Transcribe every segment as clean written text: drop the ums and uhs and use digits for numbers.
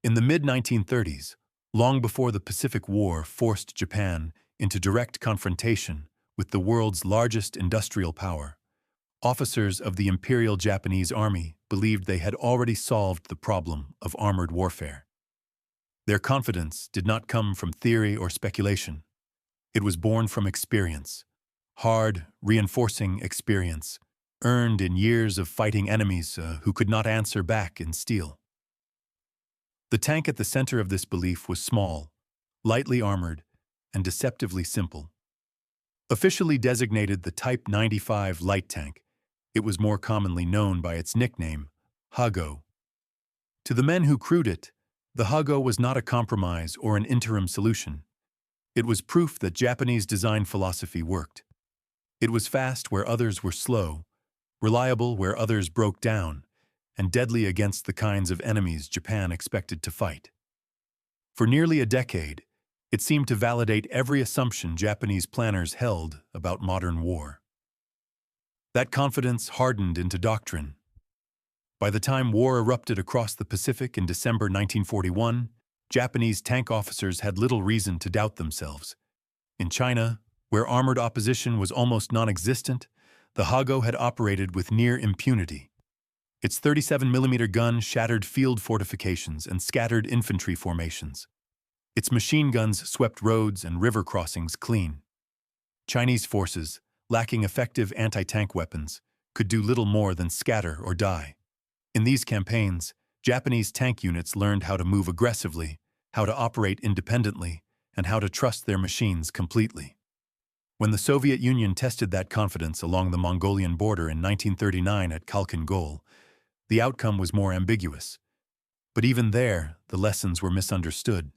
In the mid-1930s, long before the Pacific War forced Japan into direct confrontation with the world's largest industrial power, officers of the Imperial Japanese Army believed they had already solved the problem of armored warfare. Their confidence did not come from theory or speculation. It was born from experience, hard, reinforcing experience, earned in years of fighting enemies who could not answer back in steel. The tank at the center of this belief was small, lightly armored, and deceptively simple. Officially designated the Type 95 light tank, it was more commonly known by its nickname, Hago. To the men who crewed it, the Hago was not a compromise or an interim solution. It was proof that Japanese design philosophy worked. It was fast where others were slow, reliable where others broke down, and deadly against the kinds of enemies Japan expected to fight. For nearly a decade, it seemed to validate every assumption Japanese planners held about modern war. That confidence hardened into doctrine. By the time war erupted across the Pacific in December 1941, Japanese tank officers had little reason to doubt themselves. In China, where armored opposition was almost non-existent, the Hago had operated with near impunity. Its 37mm gun shattered field fortifications and scattered infantry formations. Its machine guns swept roads and river crossings clean. Chinese forces, lacking effective anti-tank weapons, could do little more than scatter or die. In these campaigns, Japanese tank units learned how to move aggressively, how to operate independently, and how to trust their machines completely. When the Soviet Union tested that confidence along the Mongolian border in 1939 at Khalkhin Gol, the outcome was more ambiguous. But even there, the lessons were misunderstood.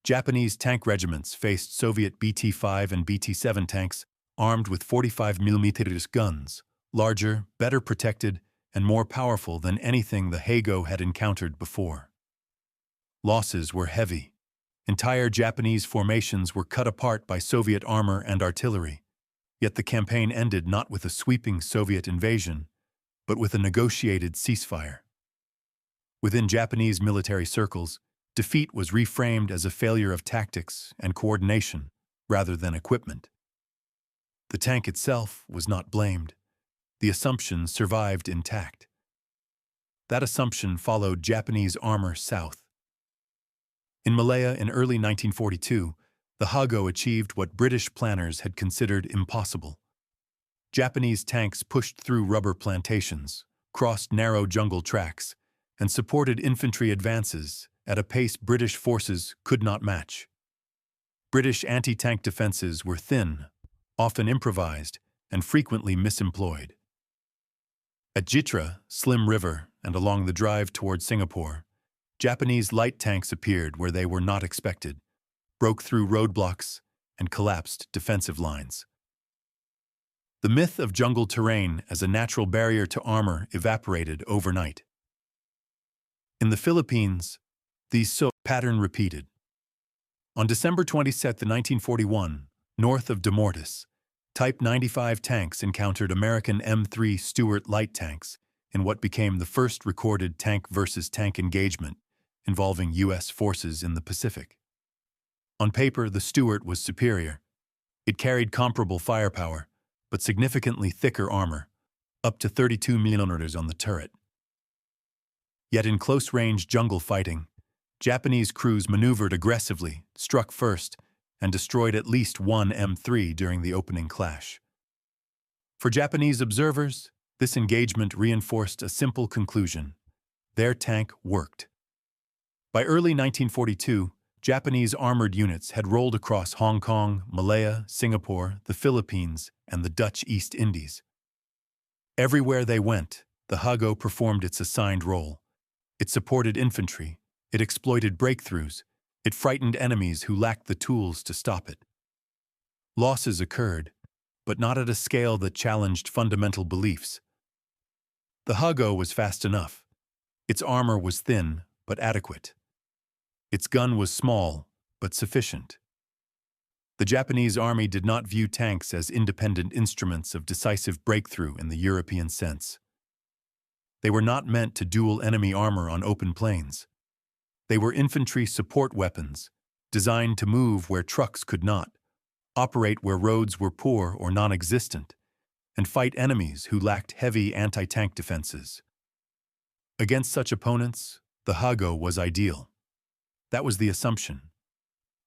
Japanese tank regiments faced Soviet BT-5 and BT-7 tanks armed with 45mm guns, larger, better protected, and more powerful than anything the Hago had encountered before. Losses were heavy. Entire Japanese formations were cut apart by Soviet armor and artillery. Yet the campaign ended not with a sweeping Soviet invasion, but with a negotiated ceasefire. Within Japanese military circles, defeat was reframed as a failure of tactics and coordination rather than equipment. The tank itself was not blamed. The assumption survived intact. That assumption followed Japanese armor south. In Malaya in early 1942, the Hago achieved what British planners had considered impossible. Japanese tanks pushed through rubber plantations, crossed narrow jungle tracks, and supported infantry advances at a pace British forces could not match. British anti-tank defenses were thin, often improvised, and frequently misemployed. At Jitra, Slim River, and along the drive toward Singapore, Japanese light tanks appeared where they were not expected, broke through roadblocks, and collapsed defensive lines. The myth of jungle terrain as a natural barrier to armor evaporated overnight. In the Philippines, the pattern repeated. On December 22, 1941, north of Demortis, Type 95 tanks encountered American M3 Stuart light tanks in what became the first recorded tank versus tank engagement involving U.S. forces in the Pacific. On paper, the Stuart was superior. It carried comparable firepower, but significantly thicker armor, up to 32mm on the turret. Yet in close-range jungle fighting, Japanese crews maneuvered aggressively, struck first, and destroyed at least one M3 during the opening clash. For Japanese observers, this engagement reinforced a simple conclusion: their tank worked. By early 1942, Japanese armored units had rolled across Hong Kong, Malaya, Singapore, the Philippines, and the Dutch East Indies. Everywhere they went, the Hago performed its assigned role. It supported infantry, it exploited breakthroughs, it frightened enemies who lacked the tools to stop it. Losses occurred, but not at a scale that challenged fundamental beliefs. The Hago was fast enough. Its armor was thin, but adequate. Its gun was small, but sufficient. The Japanese army did not view tanks as independent instruments of decisive breakthrough in the European sense. They were not meant to duel enemy armor on open plains. They were infantry support weapons, designed to move where trucks could not, operate where roads were poor or non-existent, and fight enemies who lacked heavy anti-tank defenses. Against such opponents, the Hago was ideal. That was the assumption.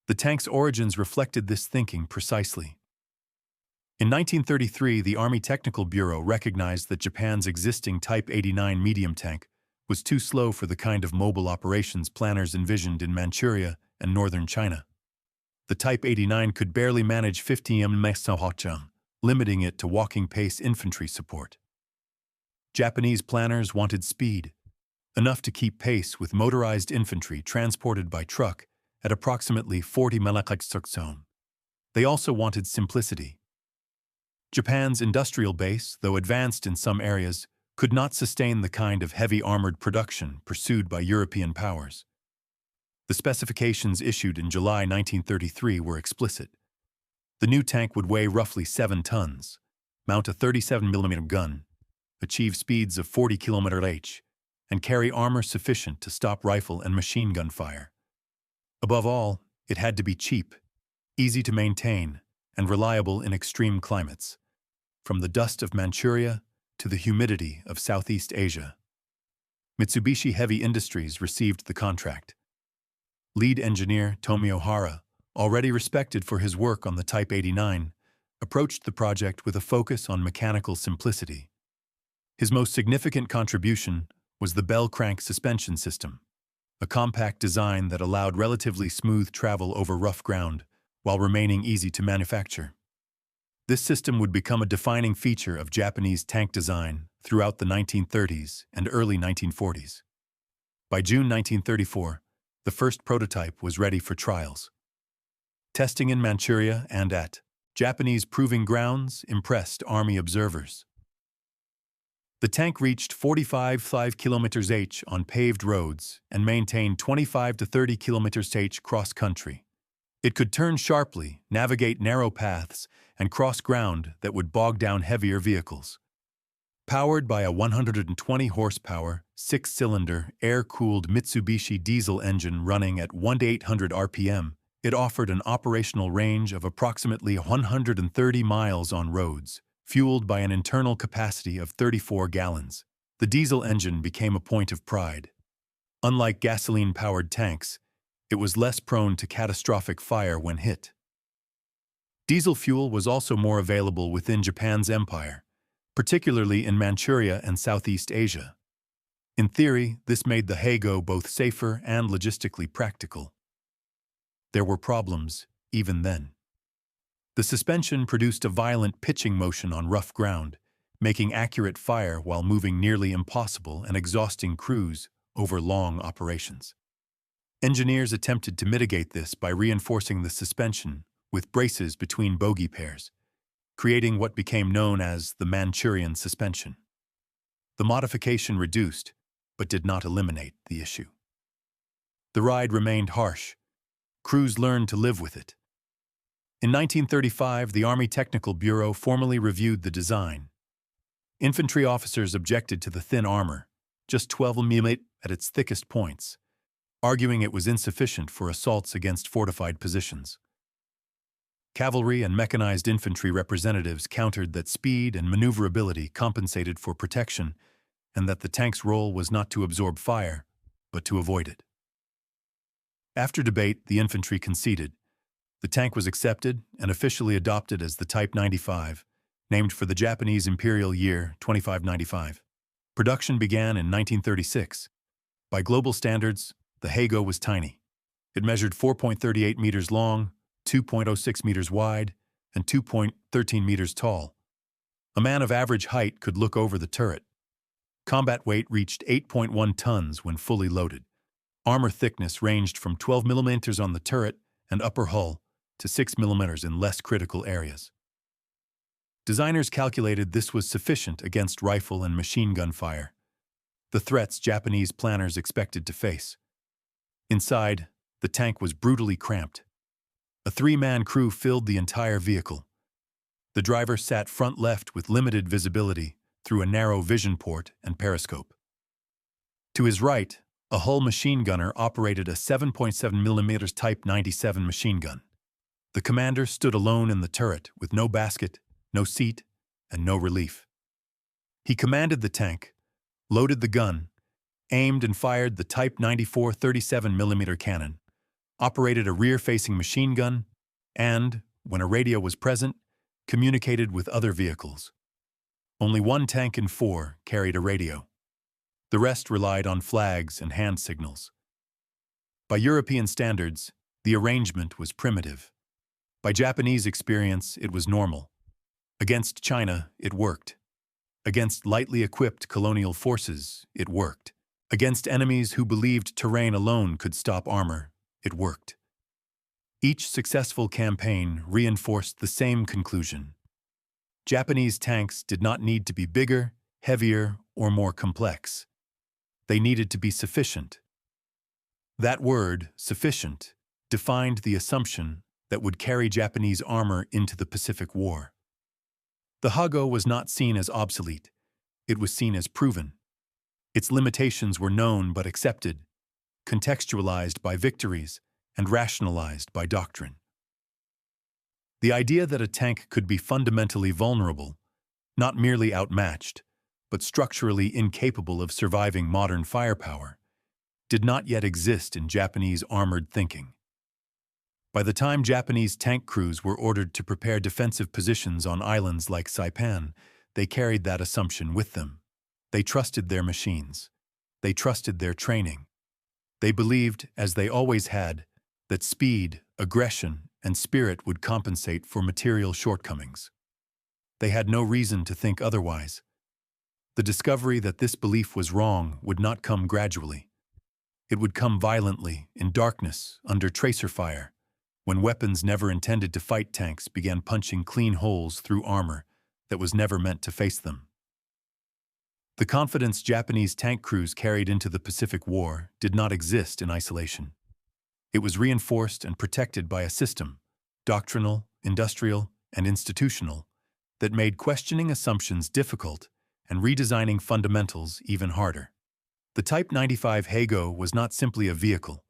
The tank's origins reflected this thinking precisely. In 1933, the Army Technical Bureau recognized that Japan's existing Type 89 medium tank was too slow for the kind of mobile operations planners envisioned in Manchuria and northern China. The Type 89 could barely manage 50 m/s, limiting it to walking-pace infantry support. Japanese planners wanted speed, enough to keep pace with motorized infantry transported by truck at approximately 40 mph. They also wanted simplicity. Japan's industrial base, though advanced in some areas, could not sustain the kind of heavy armored production pursued by European powers. The specifications issued in July 1933 were explicit. The new tank would weigh roughly 7 tons, mount a 37mm gun, achieve speeds of 40 km/h, and carry armor sufficient to stop rifle and machine gun fire. Above all, it had to be cheap, easy to maintain, and reliable in extreme climates, from the dust of Manchuria to the humidity of Southeast Asia. Mitsubishi Heavy Industries received the contract. Lead engineer Tomio Hara, already respected for his work on the Type 89, approached the project with a focus on mechanical simplicity. His most significant contribution was the bell crank suspension system, a compact design that allowed relatively smooth travel over rough ground while remaining easy to manufacture. This system would become a defining feature of Japanese tank design throughout the 1930s and early 1940s. By June 1934, the first prototype was ready for trials. Testing in Manchuria and at Japanese proving grounds impressed Army observers. The tank reached 45 km/h on paved roads and maintained 25 to 30 km/h cross-country. It could turn sharply, navigate narrow paths, and cross ground that would bog down heavier vehicles. Powered by a 120 horsepower, 6-cylinder, air-cooled Mitsubishi diesel engine running at 1 to 800 RPM, it offered an operational range of approximately 130 miles on roads, fueled by an internal capacity of 34 gallons. The diesel engine became a point of pride. Unlike gasoline-powered tanks, it was less prone to catastrophic fire when hit. Diesel fuel was also more available within Japan's empire, particularly in Manchuria and Southeast Asia. In theory, this made the Hago both safer and logistically practical. There were problems, even then. The suspension produced a violent pitching motion on rough ground, making accurate fire while moving nearly impossible and exhausting crews over long operations. Engineers attempted to mitigate this by reinforcing the suspension with braces between bogie pairs, creating what became known as the Manchurian suspension. The modification reduced, but did not eliminate, the issue. The ride remained harsh. Crews learned to live with it. In 1935, the Army Technical Bureau formally reviewed the design. Infantry officers objected to the thin armor, just 12 mm at its thickest points, arguing it was insufficient for assaults against fortified positions. Cavalry and mechanized infantry representatives countered that speed and maneuverability compensated for protection and that the tank's role was not to absorb fire, but to avoid it. After debate, the infantry conceded. The tank was accepted and officially adopted as the Type 95, named for the Japanese imperial year 2595. Production began in 1936. By global standards, the Hago was tiny. It measured 4.38 meters long, 2.06 meters wide, and 2.13 meters tall. A man of average height could look over the turret. Combat weight reached 8.1 tons when fully loaded. Armor thickness ranged from 12 millimeters on the turret and upper hull to 6 millimeters in less critical areas. Designers calculated this was sufficient against rifle and machine gun fire, the threats Japanese planners expected to face. Inside, the tank was brutally cramped. A 3-man crew filled the entire vehicle. The driver sat front left with limited visibility through a narrow vision port and periscope. To his right, A Hull machine gunner operated a 7.7 mm Type 97 machine gun. The commander stood alone in the turret with no basket, no seat, and no relief. He commanded the tank, loaded the gun, aimed and fired the Type 94 37mm cannon, operated a rear-facing machine gun, and, when a radio was present, communicated with other vehicles. Only one tank in 4 carried a radio. The rest relied on flags and hand signals. By European standards, the arrangement was primitive. By Japanese experience, it was normal. Against China, it worked. Against lightly equipped colonial forces, it worked. Against enemies who believed terrain alone could stop armor, it worked. Each successful campaign reinforced the same conclusion. Japanese tanks did not need to be bigger, heavier, or more complex. They needed to be sufficient. That word, sufficient, defined the assumption that would carry Japanese armor into the Pacific War. The Hago was not seen as obsolete. It was seen as proven. Its limitations were known but accepted, contextualized by victories, and rationalized by doctrine. The idea that a tank could be fundamentally vulnerable, not merely outmatched, but structurally incapable of surviving modern firepower, did not yet exist in Japanese armored thinking. By the time Japanese tank crews were ordered to prepare defensive positions on islands like Saipan, they carried that assumption with them. They trusted their machines. They trusted their training. They believed, as they always had, that speed, aggression, and spirit would compensate for material shortcomings. They had no reason to think otherwise. The discovery that this belief was wrong would not come gradually. It would come violently, in darkness, under tracer fire, when weapons never intended to fight tanks began punching clean holes through armor that was never meant to face them. The confidence Japanese tank crews carried into the Pacific War did not exist in isolation. It was reinforced and protected by a system, doctrinal, industrial, and institutional, that made questioning assumptions difficult and redesigning fundamentals even harder. The Type 95 Hago was not simply a vehicle.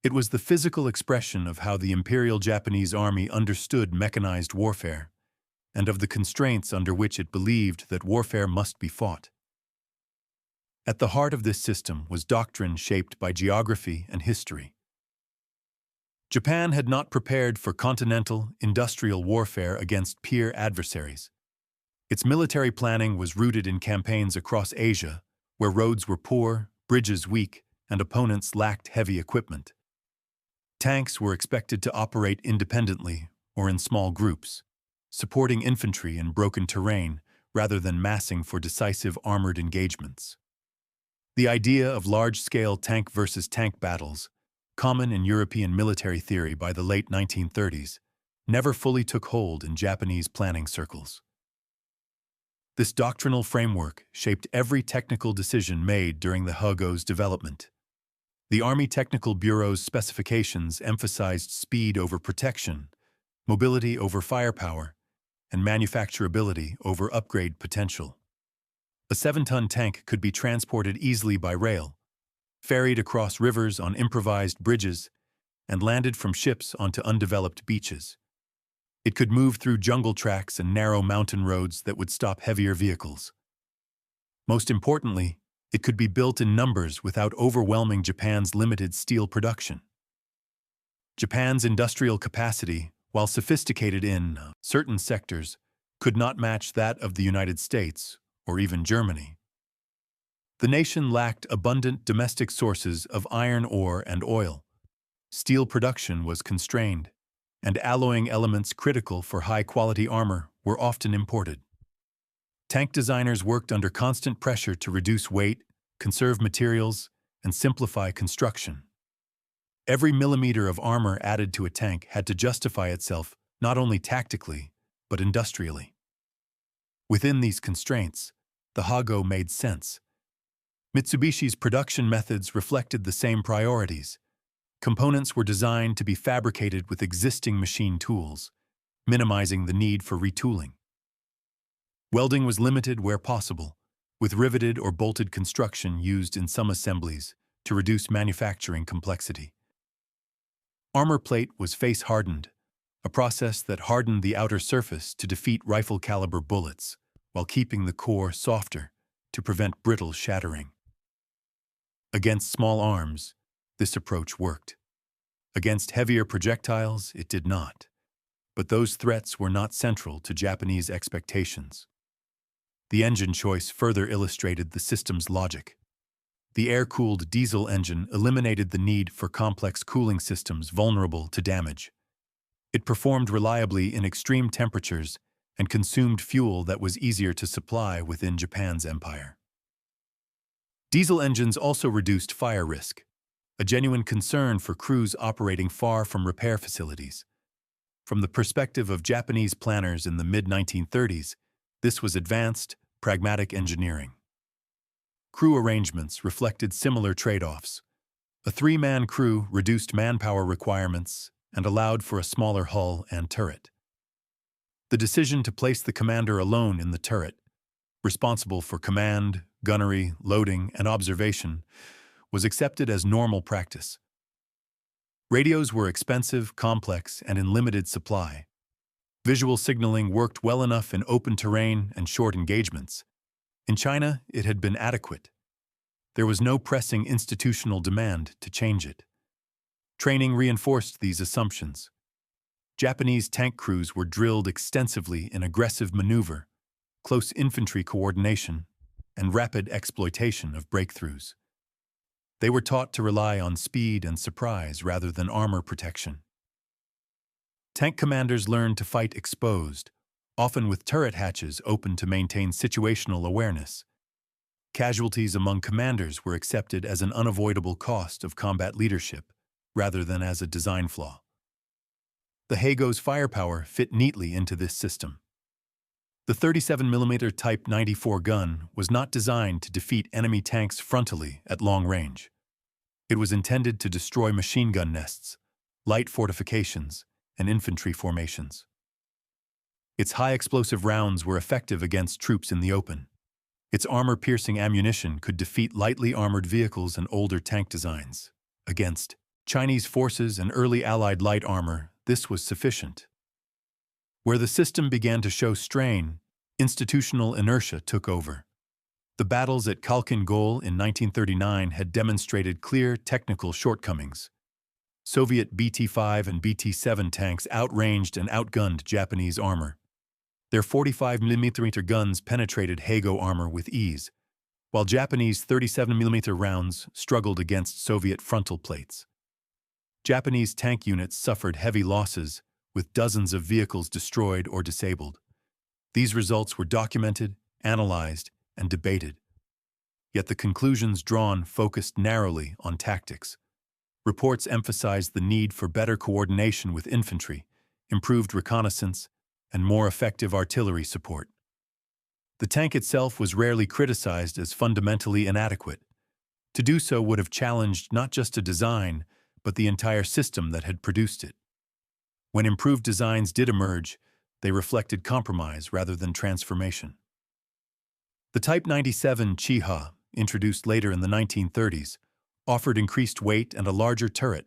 It was the physical expression of how the Imperial Japanese Army understood mechanized warfare, and of the constraints under which it believed that warfare must be fought. At the heart of this system was doctrine shaped by geography and history. Japan had not prepared for continental, industrial warfare against peer adversaries. Its military planning was rooted in campaigns across Asia, where roads were poor, bridges weak, and opponents lacked heavy equipment. Tanks were expected to operate independently or in small groups, supporting infantry in broken terrain rather than massing for decisive armored engagements. The idea of large-scale tank versus tank battles, common in European military theory by the late 1930s, never fully took hold in Japanese planning circles. This doctrinal framework shaped every technical decision made during the Hago's development. The Army Technical Bureau's specifications emphasized speed over protection, mobility over firepower, and manufacturability over upgrade potential. A 7-ton tank could be transported easily by rail, ferried across rivers on improvised bridges, and landed from ships onto undeveloped beaches. It could move through jungle tracks and narrow mountain roads that would stop heavier vehicles. Most importantly, it could be built in numbers without overwhelming Japan's limited steel production. Japan's industrial capacity, while sophisticated in certain sectors, could not match that of the United States or even Germany. The nation lacked abundant domestic sources of iron ore and oil. Steel production was constrained, and alloying elements critical for high-quality armor were often imported. Tank designers worked under constant pressure to reduce weight, conserve materials, and simplify construction. Every millimeter of armor added to a tank had to justify itself not only tactically, but industrially. Within these constraints, the Hago made sense. Mitsubishi's production methods reflected the same priorities. Components were designed to be fabricated with existing machine tools, minimizing the need for retooling. Welding was limited where possible, with riveted or bolted construction used in some assemblies, to reduce manufacturing complexity. Armor plate was face-hardened, a process that hardened the outer surface to defeat rifle-caliber bullets, while keeping the core softer to prevent brittle shattering. Against small arms, this approach worked. Against heavier projectiles, it did not. But those threats were not central to Japanese expectations. The engine choice further illustrated the system's logic. The air-cooled diesel engine eliminated the need for complex cooling systems vulnerable to damage. It performed reliably in extreme temperatures and consumed fuel that was easier to supply within Japan's empire. Diesel engines also reduced fire risk, a genuine concern for crews operating far from repair facilities. From the perspective of Japanese planners in the mid-1930s, this was advanced, pragmatic engineering. Crew arrangements reflected similar trade-offs. A three-man crew reduced manpower requirements and allowed for a smaller hull and turret. The decision to place the commander alone in the turret, responsible for command, gunnery, loading, and observation, was accepted as normal practice. Radios were expensive, complex, and in limited supply. Visual signaling worked well enough in open terrain and short engagements. In China, it had been adequate. There was no pressing institutional demand to change it. Training reinforced these assumptions. Japanese tank crews were drilled extensively in aggressive maneuver, close infantry coordination, and rapid exploitation of breakthroughs. They were taught to rely on speed and surprise rather than armor protection. Tank commanders learned to fight exposed, often with turret hatches open to maintain situational awareness. Casualties among commanders were accepted as an unavoidable cost of combat leadership, rather than as a design flaw. The Heigo's firepower fit neatly into this system. The 37mm Type 94 gun was not designed to defeat enemy tanks frontally at long range. It was intended to destroy machine gun nests, light fortifications, and infantry formations. Its high-explosive rounds were effective against troops in the open. Its armor-piercing ammunition could defeat lightly armored vehicles and older tank designs. Against Chinese forces and early Allied light armor, this was sufficient. Where the system began to show strain, institutional inertia took over. The battles at Khalkhin Gol in 1939 had demonstrated clear technical shortcomings. Soviet BT-5 and BT-7 tanks outranged and outgunned Japanese armor. Their 45mm guns penetrated Heigo armor with ease, while Japanese 37mm rounds struggled against Soviet frontal plates. Japanese tank units suffered heavy losses, with dozens of vehicles destroyed or disabled. These results were documented, analyzed, and debated. Yet the conclusions drawn focused narrowly on tactics. Reports emphasized the need for better coordination with infantry, improved reconnaissance, and more effective artillery support. The tank itself was rarely criticized as fundamentally inadequate. To do so would have challenged not just a design, but the entire system that had produced it. When improved designs did emerge, they reflected compromise rather than transformation. The Type 97 Chiha, introduced later in the 1930s, offered increased weight and a larger turret,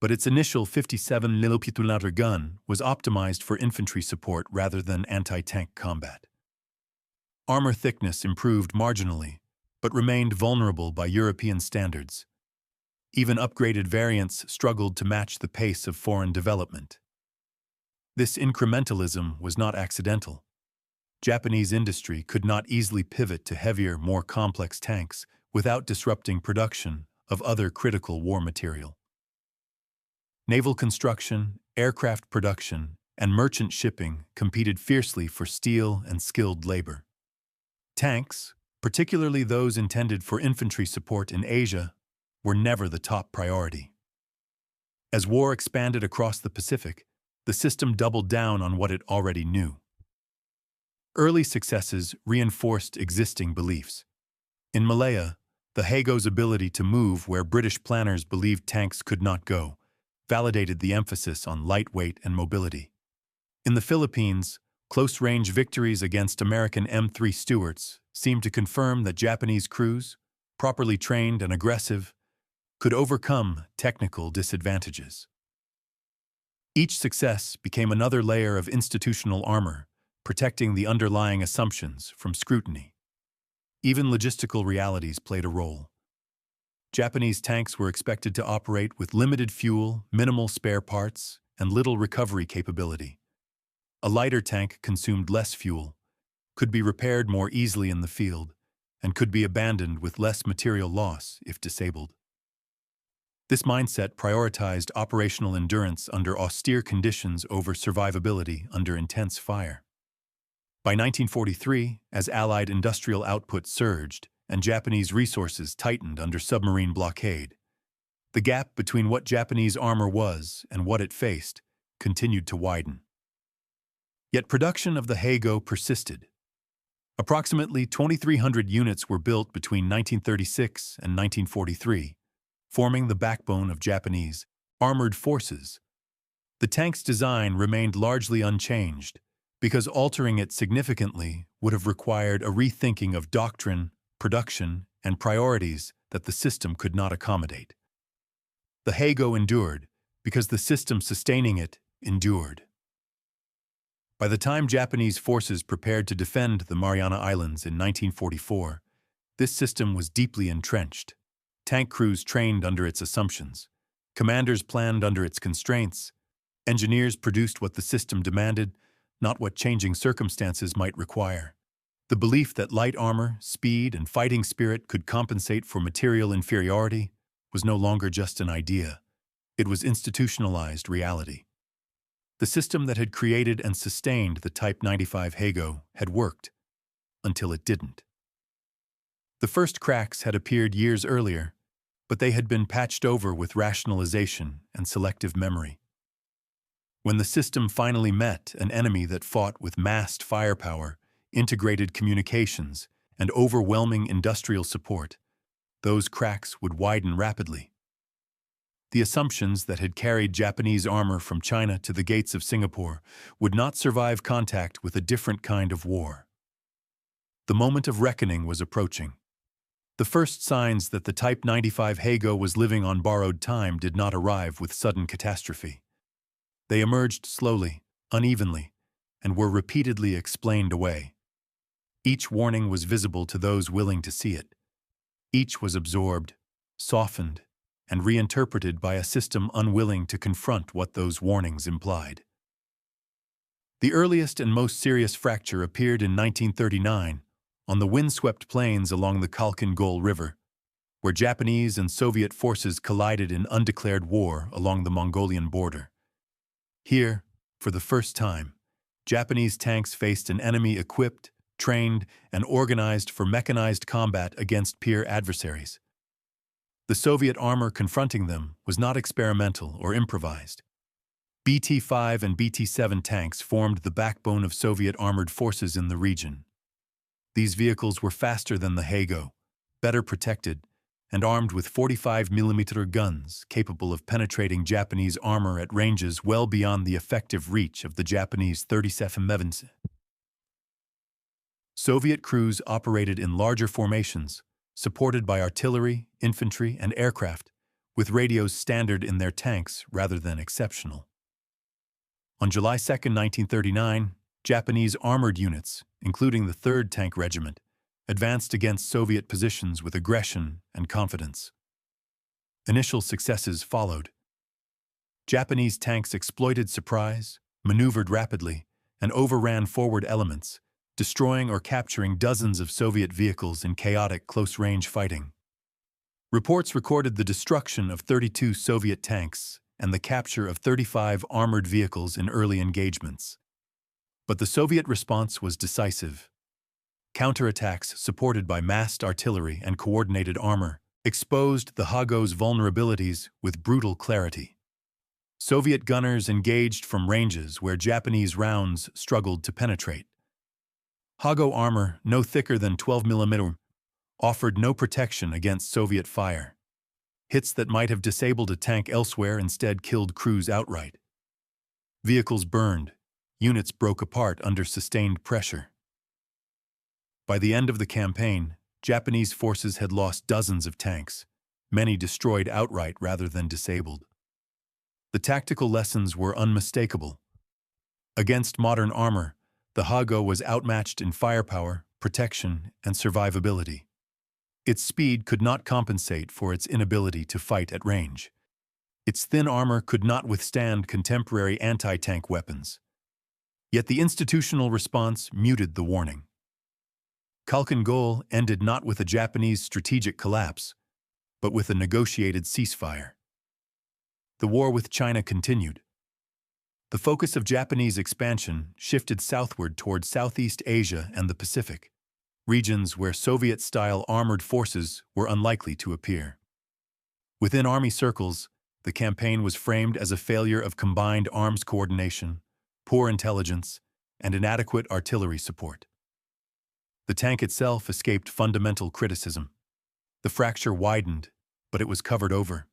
but its initial 57mm gun was optimized for infantry support rather than anti-tank combat. Armor thickness improved marginally, but remained vulnerable by European standards. Even upgraded variants struggled to match the pace of foreign development. This incrementalism was not accidental. Japanese industry could not easily pivot to heavier, more complex tanks without disrupting production of other critical war material. Naval construction, aircraft production, and merchant shipping competed fiercely for steel and skilled labor. Tanks, particularly those intended for infantry support in Asia, were never the top priority. As war expanded across the Pacific, the system doubled down on what it already knew. Early successes reinforced existing beliefs. In Malaya, the Heigo's ability to move where British planners believed tanks could not go validated the emphasis on lightweight and mobility. In the Philippines, close-range victories against American M3 Stuarts seemed to confirm that Japanese crews, properly trained and aggressive, could overcome technical disadvantages. Each success became another layer of institutional armor, protecting the underlying assumptions from scrutiny. Even logistical realities played a role. Japanese tanks were expected to operate with limited fuel, minimal spare parts, and little recovery capability. A lighter tank consumed less fuel, could be repaired more easily in the field, and could be abandoned with less material loss if disabled. This mindset prioritized operational endurance under austere conditions over survivability under intense fire. By 1943, as Allied industrial output surged and Japanese resources tightened under submarine blockade, the gap between what Japanese armor was and what it faced continued to widen. Yet production of the Heigo persisted. Approximately 2,300 units were built between 1936 and 1943, forming the backbone of Japanese armored forces. The tank's design remained largely unchanged, because altering it significantly would have required a rethinking of doctrine, production, and priorities that the system could not accommodate. The Heigo endured because the system sustaining it endured. By the time Japanese forces prepared to defend the Mariana Islands in 1944, this system was deeply entrenched. Tank crews trained under its assumptions. Commanders planned under its constraints. Engineers produced what the system demanded, not what changing circumstances might require. The belief that light armor, speed, and fighting spirit could compensate for material inferiority was no longer just an idea. It was institutionalized reality. The system that had created and sustained the Type 95 Heigo had worked, until it didn't. The first cracks had appeared years earlier, but they had been patched over with rationalization and selective memory. When the system finally met an enemy that fought with massed firepower, integrated communications, and overwhelming industrial support, those cracks would widen rapidly. The assumptions that had carried Japanese armor from China to the gates of Singapore would not survive contact with a different kind of war. The moment of reckoning was approaching. The first signs that the Type 95 Heigo was living on borrowed time did not arrive with sudden catastrophe. They emerged slowly, unevenly, and were repeatedly explained away. Each warning was visible to those willing to see it. Each was absorbed, softened, and reinterpreted by a system unwilling to confront what those warnings implied. The earliest and most serious fracture appeared in 1939 on the windswept plains along the Khalkhin Gol River, where Japanese and Soviet forces collided in undeclared war along the Mongolian border. Here, for the first time, Japanese tanks faced an enemy equipped, trained, and organized for mechanized combat against peer adversaries. The Soviet armor confronting them was not experimental or improvised. BT-5 and BT-7 tanks formed the backbone of Soviet armored forces in the region. These vehicles were faster than the Heigo, better protected, and armed with 45mm guns capable of penetrating Japanese armor at ranges well beyond the effective reach of the Japanese 37mm. Soviet crews operated in larger formations, supported by artillery, infantry, and aircraft, with radios standard in their tanks rather than exceptional. On July 2, 1939, Japanese armored units, including the 3rd Tank Regiment, advanced against Soviet positions with aggression and confidence. Initial successes followed. Japanese tanks exploited surprise, maneuvered rapidly, and overran forward elements, destroying or capturing dozens of Soviet vehicles in chaotic close-range fighting. Reports recorded the destruction of 32 Soviet tanks and the capture of 35 armored vehicles in early engagements. But the Soviet response was decisive. Counterattacks supported by massed artillery and coordinated armor exposed the Heigo's vulnerabilities with brutal clarity. Soviet gunners engaged from ranges where Japanese rounds struggled to penetrate. Heigo armor, no thicker than 12mm, offered no protection against Soviet fire. Hits that might have disabled a tank elsewhere instead killed crews outright. Vehicles burned, units broke apart under sustained pressure. By the end of the campaign, Japanese forces had lost dozens of tanks, many destroyed outright rather than disabled. The tactical lessons were unmistakable. Against modern armor, the Hago was outmatched in firepower, protection, and survivability. Its speed could not compensate for its inability to fight at range. Its thin armor could not withstand contemporary anti-tank weapons. Yet the institutional response muted the warning. Khalkhin Gol ended not with a Japanese strategic collapse, but with a negotiated ceasefire. The war with China continued. The focus of Japanese expansion shifted southward toward Southeast Asia and the Pacific, regions where Soviet-style armored forces were unlikely to appear. Within army circles, the campaign was framed as a failure of combined arms coordination, poor intelligence, and inadequate artillery support. The tank itself escaped fundamental criticism. The fracture widened, but it was covered over.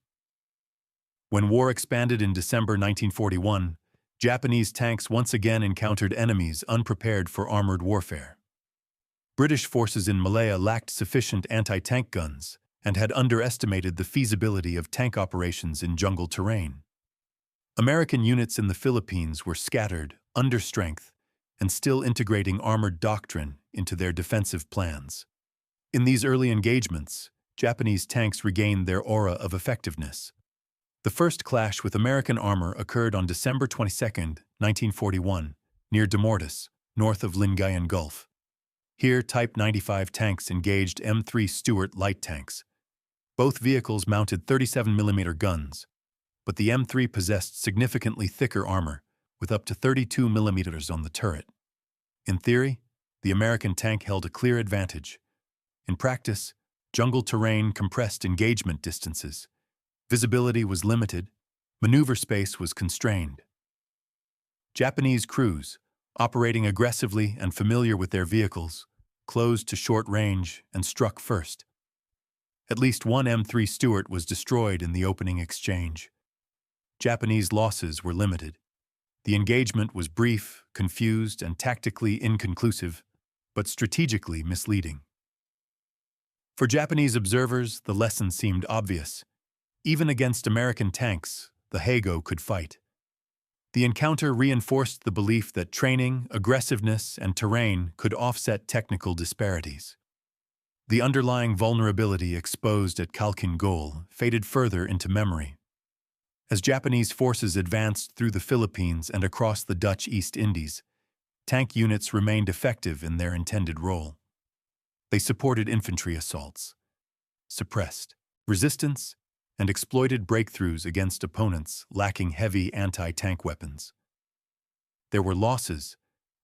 When war expanded in December 1941, Japanese tanks once again encountered enemies unprepared for armored warfare. British forces in Malaya lacked sufficient anti-tank guns and had underestimated the feasibility of tank operations in jungle terrain. American units in the Philippines were scattered, understrength, and still integrating armored doctrine into their defensive plans. In these early engagements, Japanese tanks regained their aura of effectiveness. The first clash with American armor occurred on December 22, 1941, near Demortis, north of Lingayen Gulf. Here, Type 95 tanks engaged M3 Stuart light tanks. Both vehicles mounted 37mm guns, but the M3 possessed significantly thicker armor, with up to 32mm on the turret. In theory, the American tank held a clear advantage. In practice, jungle terrain compressed engagement distances. Visibility was limited, maneuver space was constrained. Japanese crews, operating aggressively and familiar with their vehicles, closed to short range and struck first. At least one M3 Stuart was destroyed in the opening exchange. Japanese losses were limited. The engagement was brief, confused, and tactically inconclusive, but strategically misleading. For Japanese observers, the lesson seemed obvious. Even against American tanks, the Hago could fight. The encounter reinforced the belief that training, aggressiveness, and terrain could offset technical disparities. The underlying vulnerability exposed at Khalkhin Gol faded further into memory. As Japanese forces advanced through the Philippines and across the Dutch East Indies, tank units remained effective in their intended role. They supported infantry assaults, suppressed resistance, and exploited breakthroughs against opponents lacking heavy anti-tank weapons. There were losses,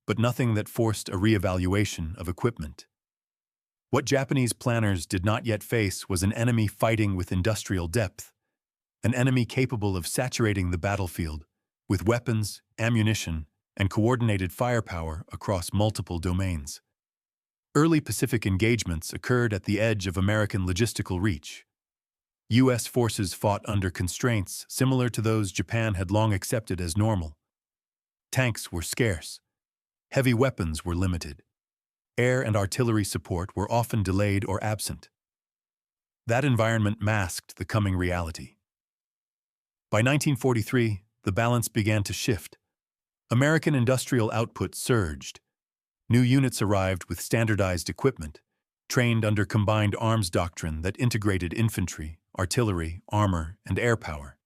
but nothing that forced a reevaluation of equipment. What Japanese planners did not yet face was an enemy fighting with industrial depth, an enemy capable of saturating the battlefield with weapons, ammunition, and coordinated firepower across multiple domains. Early Pacific engagements occurred at the edge of American logistical reach. U.S. forces fought under constraints similar to those Japan had long accepted as normal. Tanks were scarce. Heavy weapons were limited. Air and artillery support were often delayed or absent. That environment masked the coming reality. By 1943, the balance began to shift. American industrial output surged. New units arrived with standardized equipment, trained under combined arms doctrine that integrated infantry, artillery, armor, and air power.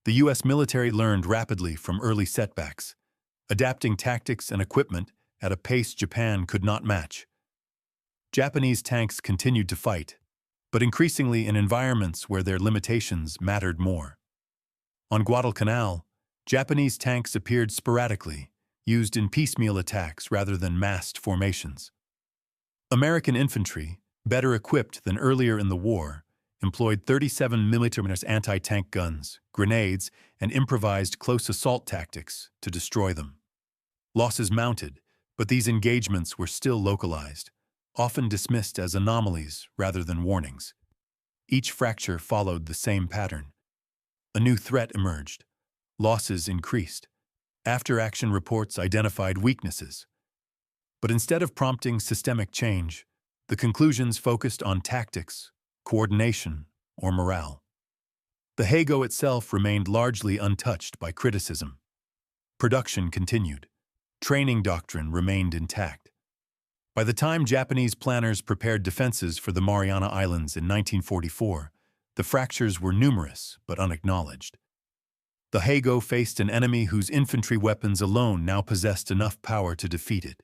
The U.S. military learned rapidly from early setbacks, adapting tactics and equipment at a pace Japan could not match. Japanese tanks continued to fight, but increasingly in environments where their limitations mattered more. On Guadalcanal, Japanese tanks appeared sporadically, used in piecemeal attacks rather than massed formations. American infantry, better equipped than earlier in the war, employed 37mm anti-tank guns, grenades, and improvised close assault tactics to destroy them. Losses mounted, but these engagements were still localized, often dismissed as anomalies rather than warnings. Each fracture followed the same pattern. A new threat emerged. Losses increased. After-action reports identified weaknesses. But instead of prompting systemic change, the conclusions focused on tactics, coordination, or morale. The Heigo itself remained largely untouched by criticism. Production continued. Training doctrine remained intact. By the time Japanese planners prepared defenses for the Mariana Islands in 1944, the fractures were numerous but unacknowledged. The Heigo faced an enemy whose infantry weapons alone now possessed enough power to defeat it.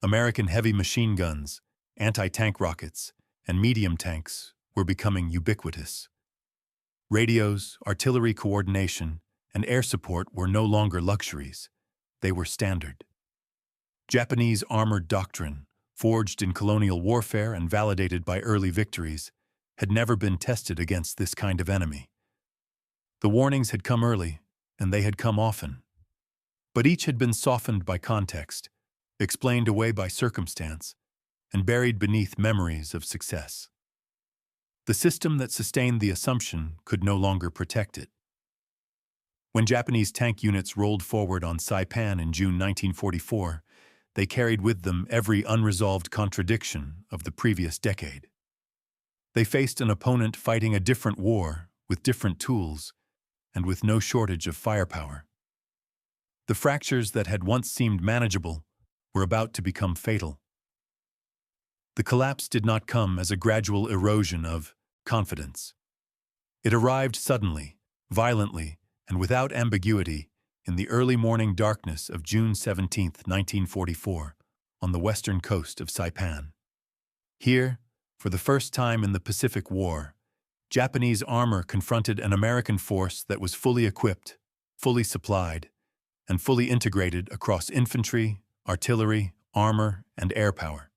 American heavy machine guns, anti-tank rockets, and medium tanks were becoming ubiquitous. Radios, artillery coordination, and air support were no longer luxuries. They were standard. Japanese armored doctrine, forged in colonial warfare and validated by early victories, had never been tested against this kind of enemy. The warnings had come early, and they had come often. But each had been softened by context, explained away by circumstance, and buried beneath memories of success. The system that sustained the assumption could no longer protect it. When Japanese tank units rolled forward on Saipan in June 1944, they carried with them every unresolved contradiction of the previous decade. They faced an opponent fighting a different war with different tools and with no shortage of firepower. The fractures that had once seemed manageable were about to become fatal. The collapse did not come as a gradual erosion of confidence. It arrived suddenly, violently, and without ambiguity in the early morning darkness of June 17, 1944, on the western coast of Saipan. Here, for the first time in the Pacific War, Japanese armor confronted an American force that was fully equipped, fully supplied, and fully integrated across infantry, artillery, armor, and air power.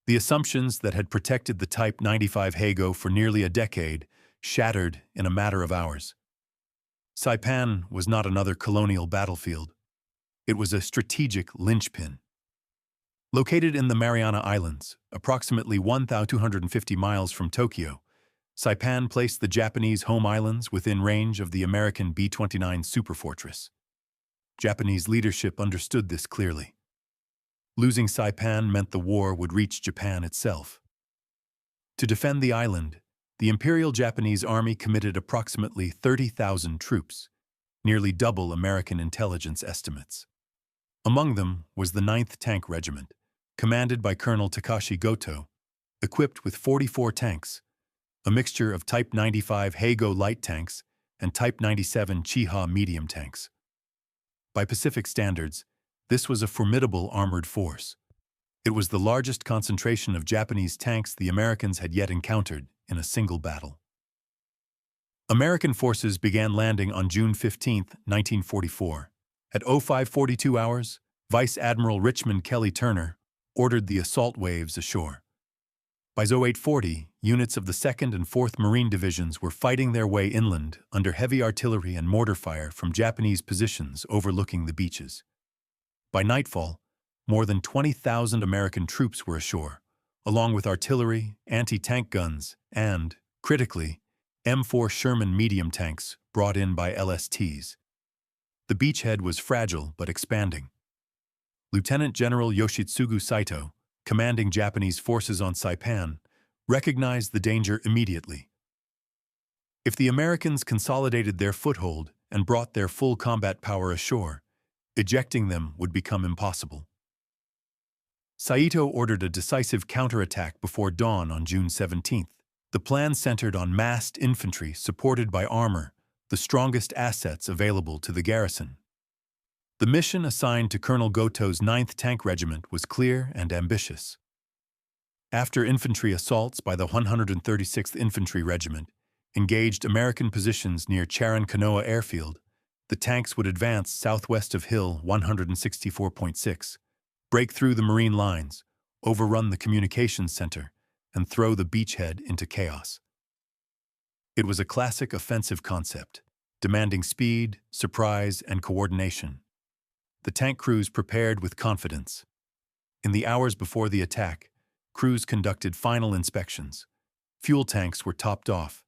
The assumptions that had protected the Type 95 Heigo for nearly a decade shattered in a matter of hours. Saipan was not another colonial battlefield. It was a strategic linchpin. Located in the Mariana Islands, approximately 1,250 miles from Tokyo, Saipan placed the Japanese home islands within range of the American B-29 superfortress. Japanese leadership understood this clearly. Losing Saipan meant the war would reach Japan itself. To defend the island, the Imperial Japanese Army committed approximately 30,000 troops, nearly double American intelligence estimates. Among them was the 9th Tank Regiment, commanded by Colonel Takashi Goto, equipped with 44 tanks, a mixture of Type 95 Heigo light tanks and Type 97 Chiha medium tanks. By Pacific standards, this was a formidable armored force. It was the largest concentration of Japanese tanks the Americans had yet encountered in a single battle. American forces began landing on June 15, 1944. At 05:42 hours, Vice Admiral Richmond Kelly Turner ordered the assault waves ashore. By 08:40, units of the 2nd and 4th Marine Divisions were fighting their way inland under heavy artillery and mortar fire from Japanese positions overlooking the beaches. By nightfall, more than 20,000 American troops were ashore, along with artillery, anti-tank guns, and, critically, M4 Sherman medium tanks brought in by LSTs. The beachhead was fragile but expanding. Lieutenant General Yoshitsugu Saito, commanding Japanese forces on Saipan, recognized the danger immediately. If the Americans consolidated their foothold and brought their full combat power ashore, ejecting them would become impossible. Saito ordered a decisive counterattack before dawn on June 17th. The plan centered on massed infantry supported by armor, the strongest assets available to the garrison. The mission assigned to Colonel Goto's 9th Tank Regiment was clear and ambitious. After infantry assaults by the 136th Infantry Regiment engaged American positions near Charan-Kanoa Airfield, the tanks would advance southwest of Hill 164.6, break through the Marine lines, overrun the communications center, and throw the beachhead into chaos. It was a classic offensive concept, demanding speed, surprise, and coordination. The tank crews prepared with confidence. In the hours before the attack, crews conducted final inspections. Fuel tanks were topped off.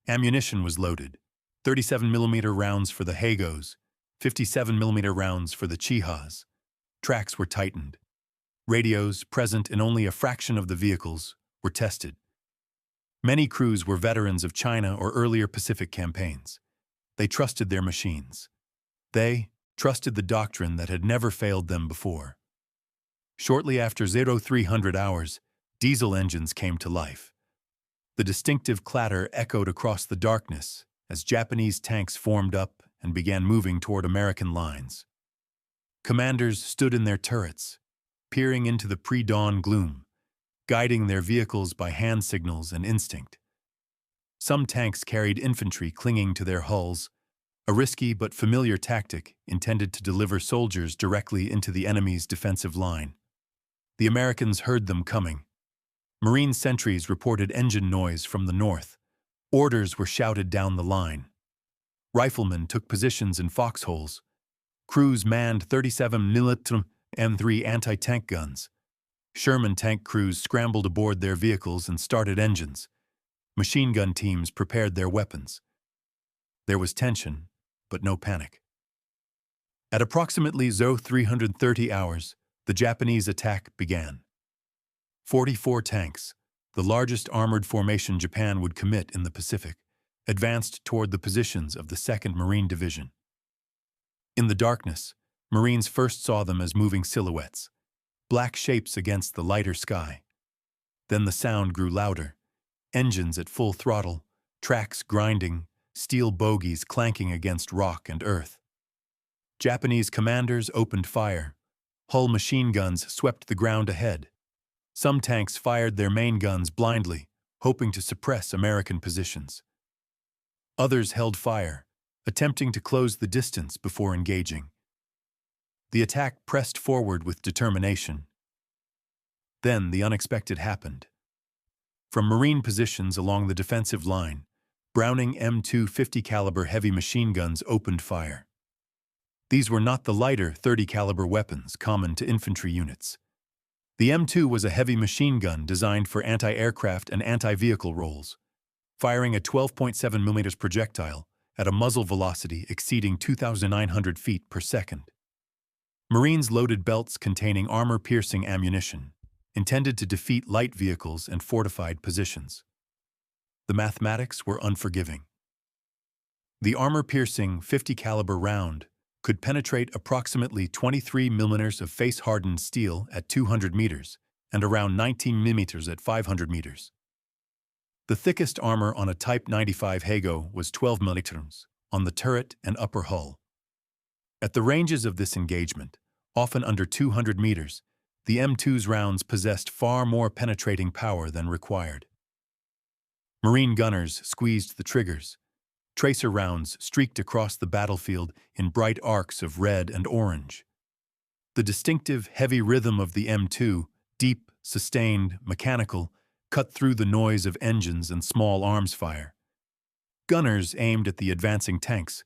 Ammunition was loaded. 37mm rounds for the Heigos, 57mm rounds for the Chihas. Tracks were tightened. Radios, present in only a fraction of the vehicles, were tested. Many crews were veterans of China or earlier Pacific campaigns. They trusted their machines. They trusted the doctrine that had never failed them before. Shortly after 0300 hours, diesel engines came to life. The distinctive clatter echoed across the darkness as Japanese tanks formed up and began moving toward American lines. Commanders stood in their turrets, peering into the pre-dawn gloom, guiding their vehicles by hand signals and instinct. Some tanks carried infantry clinging to their hulls, a risky but familiar tactic intended to deliver soldiers directly into the enemy's defensive line. The Americans heard them coming. Marine sentries reported engine noise from the north. Orders were shouted down the line. Riflemen took positions in foxholes. Crews manned 37mm M3 anti-tank guns. Sherman tank crews scrambled aboard their vehicles and started engines. Machine gun teams prepared their weapons. There was tension, but no panic. At approximately 0330 hours, the Japanese attack began. 44 tanks, the largest armored formation Japan would commit in the Pacific, advanced toward the positions of the 2nd Marine Division. In the darkness, Marines first saw them as moving silhouettes, black shapes against the lighter sky. Then the sound grew louder, engines at full throttle, tracks grinding, steel bogies clanking against rock and earth. Japanese commanders opened fire. Hull machine guns swept the ground ahead. Some tanks fired their main guns blindly, hoping to suppress American positions. Others held fire, attempting to close the distance before engaging. The attack pressed forward with determination. Then the unexpected happened. From Marine positions along the defensive line, Browning M2 50 caliber heavy machine guns opened fire. These were not the lighter 30 caliber weapons common to infantry units. The M2 was a heavy machine gun designed for anti-aircraft and anti-vehicle roles, firing a 12.7mm projectile at a muzzle velocity exceeding 2,900 feet per second. Marines loaded belts containing armor-piercing ammunition, intended to defeat light vehicles and fortified positions. The mathematics were unforgiving. The armor-piercing 50 caliber round could penetrate approximately 23 mm of face-hardened steel at 200 meters and around 19 mm at 500 meters. The thickest armor on a Type 95 Hago was 12 mm on the turret and upper hull. At the ranges of this engagement, often under 200 meters, the M2's rounds possessed far more penetrating power than required. Marine gunners squeezed the triggers. Tracer rounds streaked across the battlefield in bright arcs of red and orange. The distinctive heavy rhythm of the M2, deep, sustained, mechanical, cut through the noise of engines and small arms fire. Gunners aimed at the advancing tanks,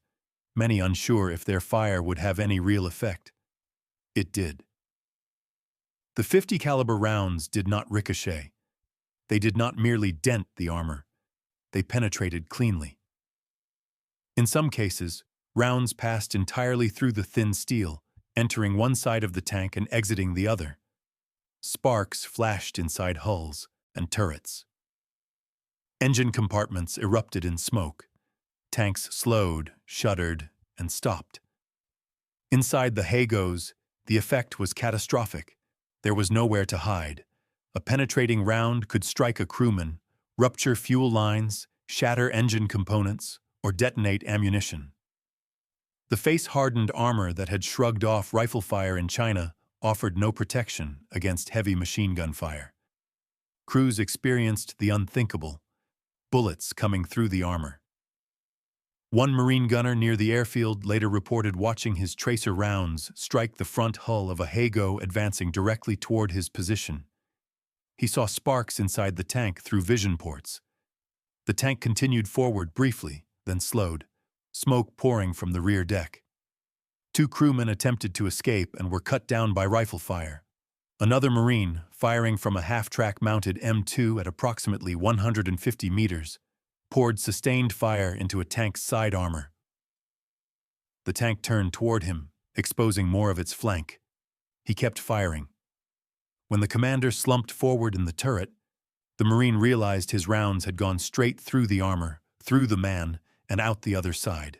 many unsure if their fire would have any real effect. It did. The 50 caliber rounds did not ricochet. They did not merely dent the armor. They penetrated cleanly. In some cases, rounds passed entirely through the thin steel, entering one side of the tank and exiting the other. Sparks flashed inside hulls and turrets. Engine compartments erupted in smoke. Tanks slowed, shuddered, and stopped. Inside the Hagos, the effect was catastrophic. There was nowhere to hide. A penetrating round could strike a crewman, rupture fuel lines, shatter engine components, or detonate ammunition. The face-hardened armor that had shrugged off rifle fire in China offered no protection against heavy machine gun fire. Crews experienced the unthinkable, bullets coming through the armor. One Marine gunner near the airfield later reported watching his tracer rounds strike the front hull of a Hago advancing directly toward his position. He saw sparks inside the tank through vision ports. The tank continued forward briefly, then slowed, smoke pouring from the rear deck. 2 crewmen attempted to escape and were cut down by rifle fire. Another Marine, firing from a half-track mounted M2 at approximately 150 meters, poured sustained fire into a tank's side armor. The tank turned toward him, exposing more of its flank. He kept firing. When the commander slumped forward in the turret, The Marine realized his rounds had gone straight through the armor, through the man, and out the other side.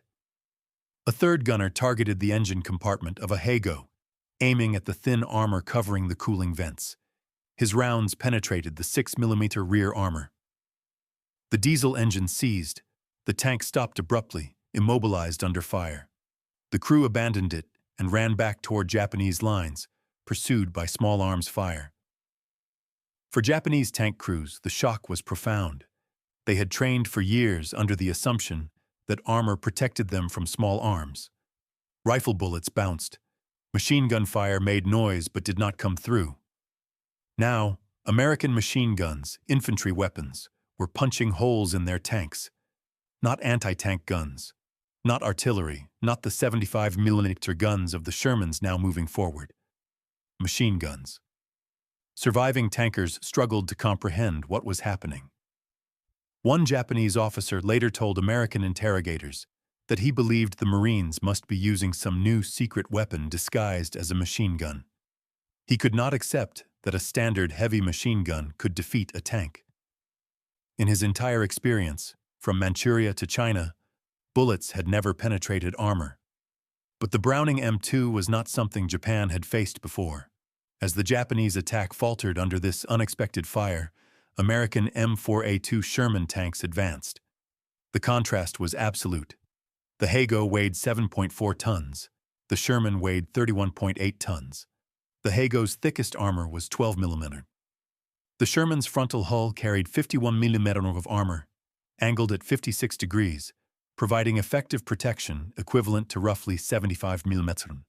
A third gunner targeted the engine compartment of a Hago, aiming at the thin armor covering the cooling vents. His rounds penetrated the 6mm rear armor. The diesel engine seized. The tank stopped abruptly, immobilized under fire. The crew abandoned it and ran back toward Japanese lines, pursued by small arms fire. For Japanese tank crews, the shock was profound. They had trained for years under the assumption that armor protected them from small arms. Rifle bullets bounced. Machine gun fire made noise but did not come through. Now, American machine guns, infantry weapons, were punching holes in their tanks. Not anti-tank guns, not artillery, not the 75mm guns of the Shermans now moving forward. Machine guns. Surviving tankers struggled to comprehend what was happening. One Japanese officer later told American interrogators that he believed the Marines must be using some new secret weapon disguised as a machine gun. He could not accept that a standard heavy machine gun could defeat a tank. In his entire experience, from Manchuria to China, bullets had never penetrated armor. But the Browning M2 was not something Japan had faced before. As the Japanese attack faltered under this unexpected fire, American M4A2 Sherman tanks advanced. The contrast was absolute. The Hago weighed 7.4 tons. The Sherman weighed 31.8 tons. The Hago's thickest armor was 12mm. The Sherman's frontal hull carried 51mm of armor, angled at 56 degrees, providing effective protection equivalent to roughly 75mm.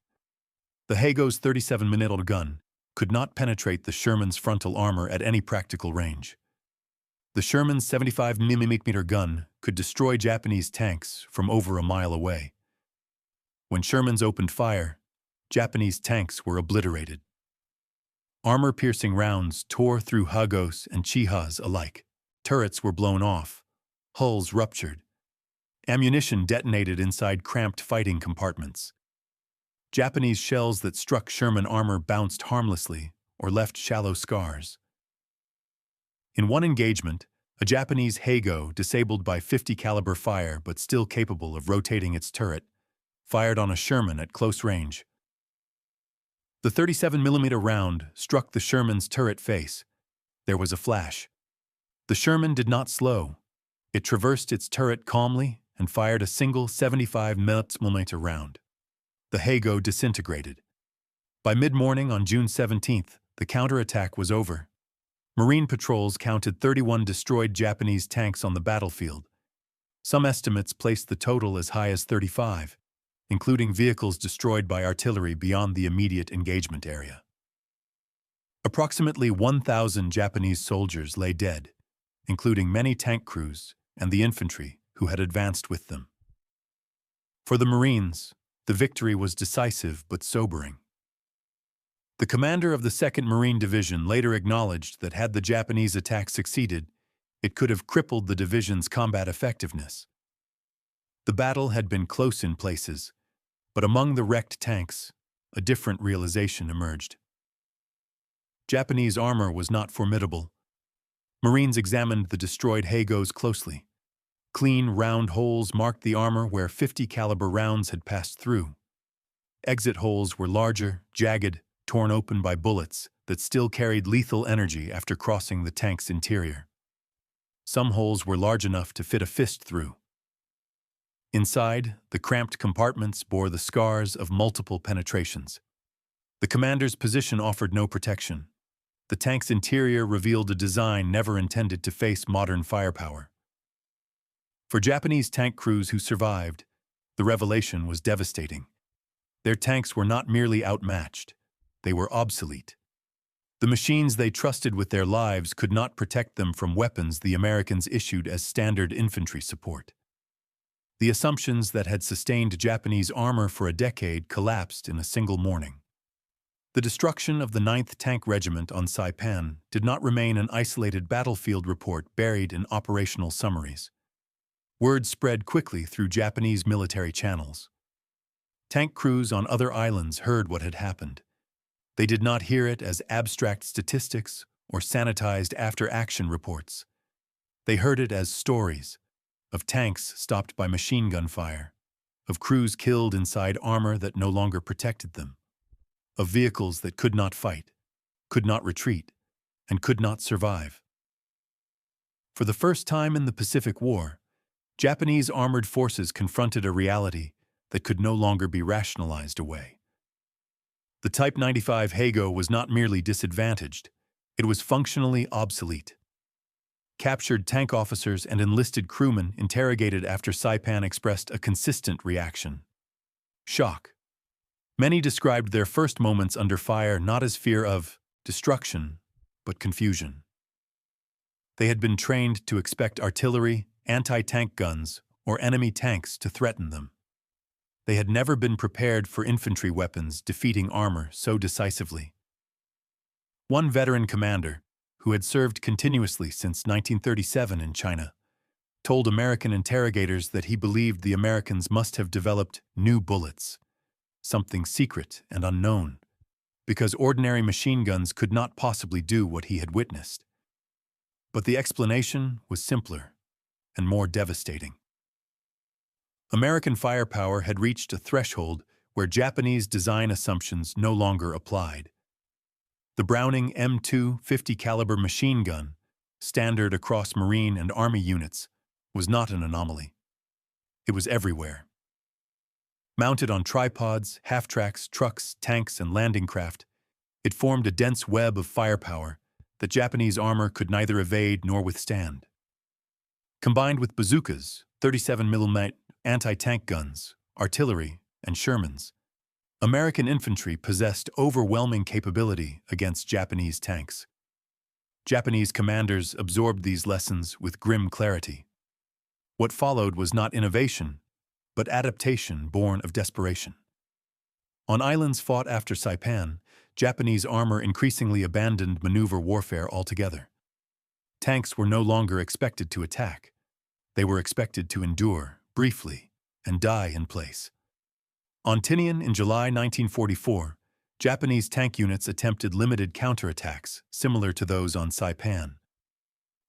The Hago's 37mm gun could not penetrate the Sherman's frontal armor at any practical range. The Sherman's 75mm gun could destroy Japanese tanks from over a mile away. When Shermans opened fire, Japanese tanks were obliterated. Armor-piercing rounds tore through Hagos and Chihas alike. Turrets were blown off. Hulls ruptured. Ammunition detonated inside cramped fighting compartments. Japanese shells that struck Sherman armor bounced harmlessly or left shallow scars. In one engagement, a Japanese Hago, disabled by .50 caliber fire but still capable of rotating its turret, fired on a Sherman at close range. The 37mm round struck the Sherman's turret face. There was a flash. The Sherman did not slow. It traversed its turret calmly and fired a single 75mm round. The Hago disintegrated. By mid-morning on June 17th, the counterattack was over. Marine patrols counted 31 destroyed Japanese tanks on the battlefield. Some estimates placed the total as high as 35, including vehicles destroyed by artillery beyond the immediate engagement area. Approximately 1,000 Japanese soldiers lay dead, including many tank crews and the infantry who had advanced with them. For the Marines, the victory was decisive but sobering. The commander of the 2nd Marine Division later acknowledged that had the Japanese attack succeeded, it could have crippled the division's combat effectiveness. The battle had been close in places, but among the wrecked tanks, a different realization emerged. Japanese armor was not formidable. Marines examined the destroyed Hagos closely. Clean, round holes marked the armor where .50 caliber rounds had passed through. Exit holes were larger, jagged, torn open by bullets that still carried lethal energy after crossing the tank's interior. Some holes were large enough to fit a fist through. Inside, the cramped compartments bore the scars of multiple penetrations. The commander's position offered no protection. The tank's interior revealed a design never intended to face modern firepower. For Japanese tank crews who survived, the revelation was devastating. Their tanks were not merely outmatched, they were obsolete. The machines they trusted with their lives could not protect them from weapons the Americans issued as standard infantry support. The assumptions that had sustained Japanese armor for a decade collapsed in a single morning. The destruction of the 9th Tank Regiment on Saipan did not remain an isolated battlefield report buried in operational summaries. Word spread quickly through Japanese military channels. Tank crews on other islands heard what had happened. They did not hear it as abstract statistics or sanitized after-action reports. They heard it as stories of tanks stopped by machine gun fire, of crews killed inside armor that no longer protected them, of vehicles that could not fight, could not retreat, and could not survive. For the first time in the Pacific War, Japanese armored forces confronted a reality that could no longer be rationalized away. The Type 95 Hago was not merely disadvantaged, it was functionally obsolete. Captured tank officers and enlisted crewmen interrogated after Saipan expressed a consistent reaction: shock. Many described their first moments under fire not as fear of destruction, but confusion. They had been trained to expect artillery, anti-tank guns, or enemy tanks to threaten them. They had never been prepared for infantry weapons defeating armor so decisively. One veteran commander, who had served continuously since 1937 in China, told American interrogators that he believed the Americans must have developed new bullets, something secret and unknown, because ordinary machine guns could not possibly do what he had witnessed. But the explanation was simpler and more devastating. American firepower had reached a threshold where Japanese design assumptions no longer applied. The Browning M2 50 caliber machine gun, standard across Marine and Army units, was not an anomaly. It was everywhere. Mounted on tripods, half-tracks, trucks, tanks, and landing craft, it formed a dense web of firepower that Japanese armor could neither evade nor withstand. Combined with bazookas, 37mm anti-tank guns, artillery, and Shermans, American infantry possessed overwhelming capability against Japanese tanks. Japanese commanders absorbed these lessons with grim clarity. What followed was not innovation, but adaptation born of desperation. On islands fought after Saipan, Japanese armor increasingly abandoned maneuver warfare altogether. Tanks were no longer expected to attack. They were expected to endure, briefly, and die in place. On Tinian in July 1944, Japanese tank units attempted limited counterattacks, similar to those on Saipan.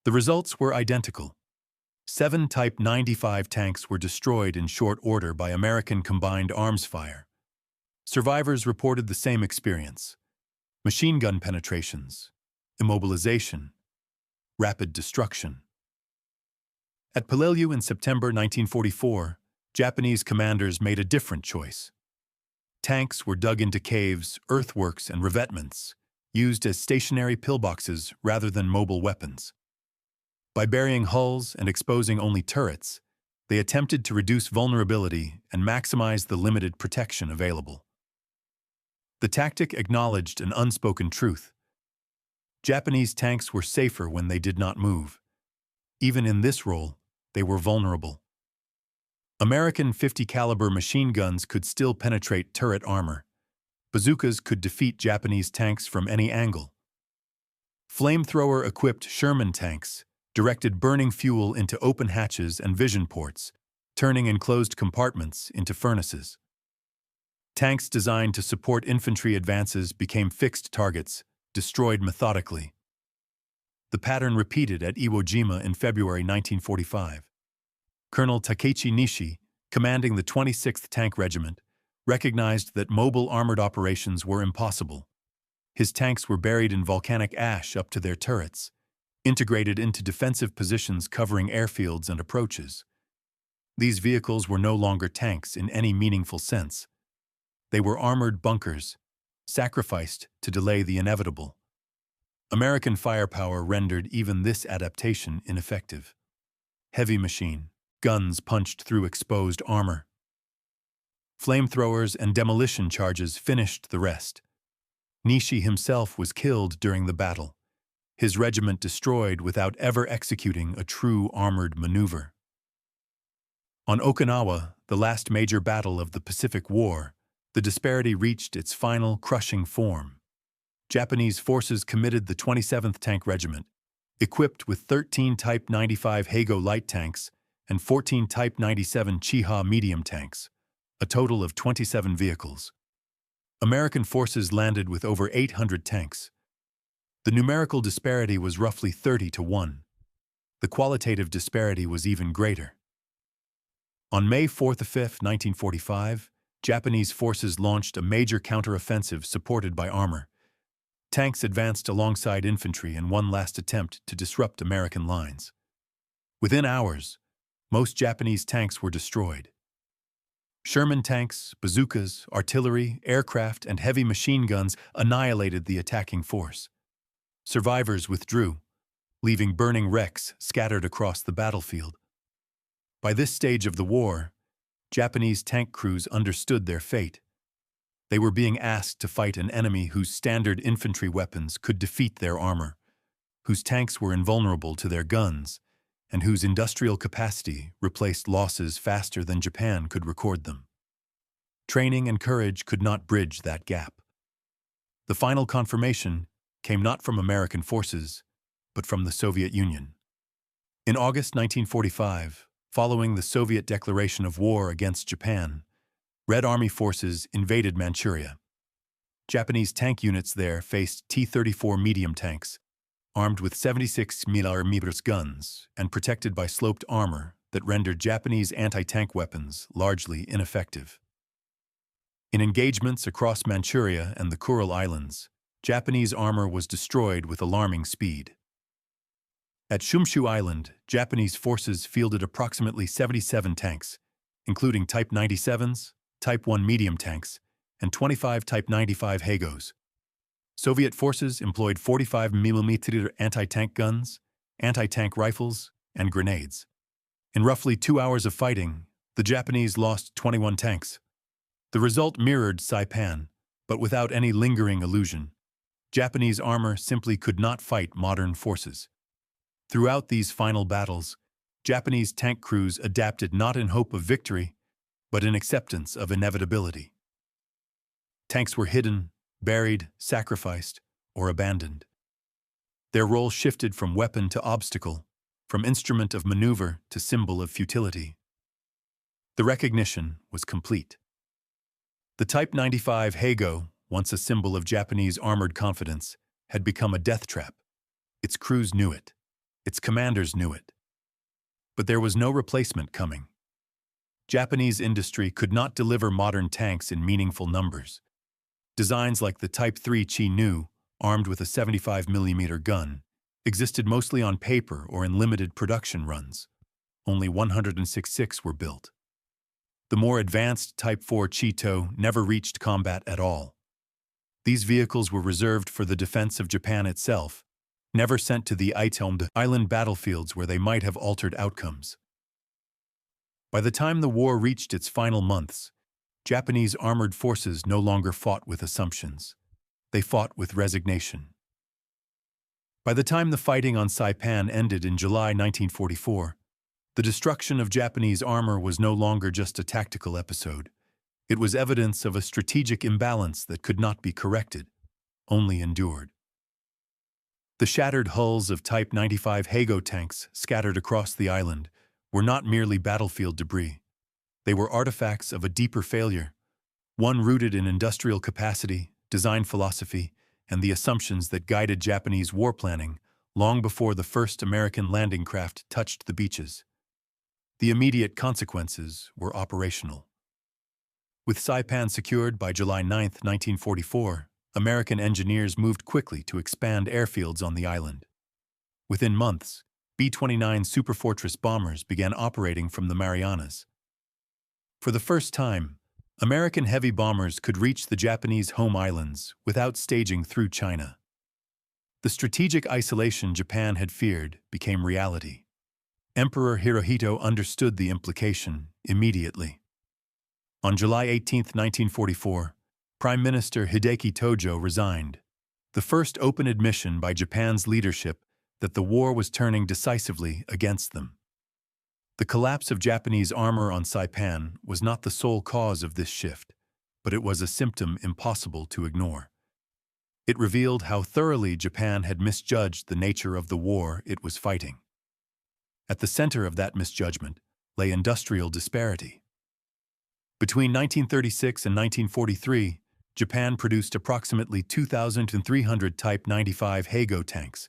The results were identical. 7 Type 95 tanks were destroyed in short order by American combined arms fire. Survivors reported the same experience: machine gun penetrations, immobilization, rapid destruction. At Peleliu in September 1944, Japanese commanders made a different choice. Tanks were dug into caves, earthworks, and revetments, used as stationary pillboxes rather than mobile weapons. By burying hulls and exposing only turrets, they attempted to reduce vulnerability and maximize the limited protection available. The tactic acknowledged an unspoken truth. Japanese tanks were safer when they did not move. Even in this role, they were vulnerable. American 50 caliber machine guns could still penetrate turret armor. Bazookas could defeat Japanese tanks from any angle. Flamethrower-equipped Sherman tanks directed burning fuel into open hatches and vision ports, turning enclosed compartments into furnaces. Tanks designed to support infantry advances became fixed targets, destroyed methodically. The pattern repeated at Iwo Jima in February 1945. Colonel Takechi Nishi, commanding the 26th Tank Regiment, recognized that mobile armored operations were impossible. His tanks were buried in volcanic ash up to their turrets, integrated into defensive positions covering airfields and approaches. These vehicles were no longer tanks in any meaningful sense. They were armored bunkers, sacrificed to delay the inevitable. American firepower rendered even this adaptation ineffective. Heavy machine guns punched through exposed armor. Flamethrowers and demolition charges finished the rest. Nishi himself was killed during the battle, his regiment destroyed without ever executing a true armored maneuver. On Okinawa, the last major battle of the Pacific War, the disparity reached its final crushing form. Japanese forces committed the 27th Tank Regiment, equipped with 13 Type 95 Hago light tanks and 14 Type 97 Chiha medium tanks, a total of 27 vehicles. American forces landed with over 800 tanks. The numerical disparity was roughly 30-1. The qualitative disparity was even greater. On May 4-5, 1945, Japanese forces launched a major counteroffensive supported by armor. Tanks advanced alongside infantry in one last attempt to disrupt American lines. Within hours, most Japanese tanks were destroyed. Sherman tanks, bazookas, artillery, aircraft, and heavy machine guns annihilated the attacking force. Survivors withdrew, leaving burning wrecks scattered across the battlefield. By this stage of the war, Japanese tank crews understood their fate. They were being asked to fight an enemy whose standard infantry weapons could defeat their armor, whose tanks were invulnerable to their guns, and whose industrial capacity replaced losses faster than Japan could record them. Training and courage could not bridge that gap. The final confirmation came not from American forces, but from the Soviet Union. In August 1945, following the Soviet declaration of war against Japan, Red Army forces invaded Manchuria. Japanese tank units there faced T-34 medium tanks, armed with 76mm guns and protected by sloped armor that rendered Japanese anti-tank weapons largely ineffective. In engagements across Manchuria and the Kuril Islands, Japanese armor was destroyed with alarming speed. At Shumshu Island, Japanese forces fielded approximately 77 tanks, including Type 97s, Type 1 medium tanks, and 25 Type 95 Hagos. Soviet forces employed 45mm anti-tank guns, anti-tank rifles, and grenades. In roughly 2 hours of fighting, the Japanese lost 21 tanks. The result mirrored Saipan, but without any lingering illusion. Japanese armor simply could not fight modern forces. Throughout these final battles, Japanese tank crews adapted not in hope of victory, but in acceptance of inevitability. Tanks were hidden, buried, sacrificed, or abandoned. Their role shifted from weapon to obstacle, from instrument of maneuver to symbol of futility. The recognition was complete. The Type 95 Hago, once a symbol of Japanese armored confidence, had become a death trap. Its crews knew it. Its commanders knew it. But there was no replacement coming. Japanese industry could not deliver modern tanks in meaningful numbers. Designs like the Type 3 Chi-Nu, armed with a 75mm gun, existed mostly on paper or in limited production runs. Only 106 were built. The more advanced Type 4 Chi-To never reached combat at all. These vehicles were reserved for the defense of Japan itself, never sent to the Untold island battlefields where they might have altered outcomes. By the time the war reached its final months, Japanese armored forces no longer fought with assumptions. They fought with resignation. By the time the fighting on Saipan ended in July 1944, the destruction of Japanese armor was no longer just a tactical episode. It was evidence of a strategic imbalance that could not be corrected, only endured. The shattered hulls of Type 95 Hago tanks scattered across the island were not merely battlefield debris. They were artifacts of a deeper failure, one rooted in industrial capacity, design philosophy, and the assumptions that guided Japanese war planning long before the first American landing craft touched the beaches. The immediate consequences were operational. With Saipan secured by July 9, 1944, American engineers moved quickly to expand airfields on the island. Within months, B-29 Superfortress bombers began operating from the Marianas. For the first time, American heavy bombers could reach the Japanese home islands without staging through China. The strategic isolation Japan had feared became reality. Emperor Hirohito understood the implication immediately. On July 18, 1944, Prime Minister Hideki Tojo resigned, the first open admission by Japan's leadership that the war was turning decisively against them. The collapse of Japanese armor on Saipan was not the sole cause of this shift, but it was a symptom impossible to ignore. It revealed how thoroughly Japan had misjudged the nature of the war it was fighting. At the center of that misjudgment lay industrial disparity. Between 1936 and 1943, Japan produced approximately 2,300 Type 95 Heigo tanks.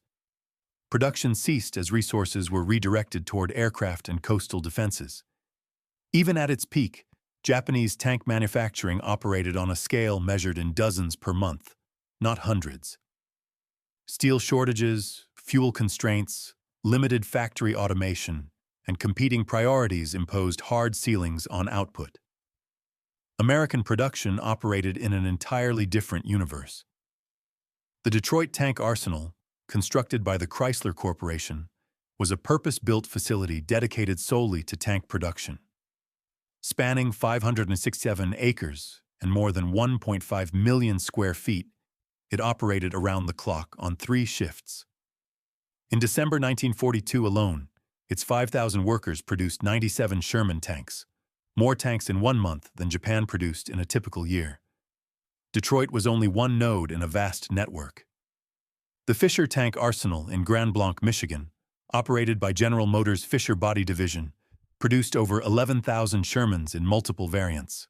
Production ceased as resources were redirected toward aircraft and coastal defenses. Even at its peak, Japanese tank manufacturing operated on a scale measured in dozens per month, not hundreds. Steel shortages, fuel constraints, limited factory automation, and competing priorities imposed hard ceilings on output. American production operated in an entirely different universe. The Detroit Tank Arsenal, constructed by the Chrysler Corporation, was a purpose-built facility dedicated solely to tank production. Spanning 567 acres and more than 1.5 million square feet, it operated around the clock on 3 shifts. In December 1942 alone, its 5,000 workers produced 97 Sherman tanks, more tanks in 1 month than Japan produced in a typical year. Detroit was only one node in a vast network. The Fisher Tank Arsenal in Grand Blanc, Michigan, operated by General Motors' Fisher Body Division, produced over 11,000 Shermans in multiple variants.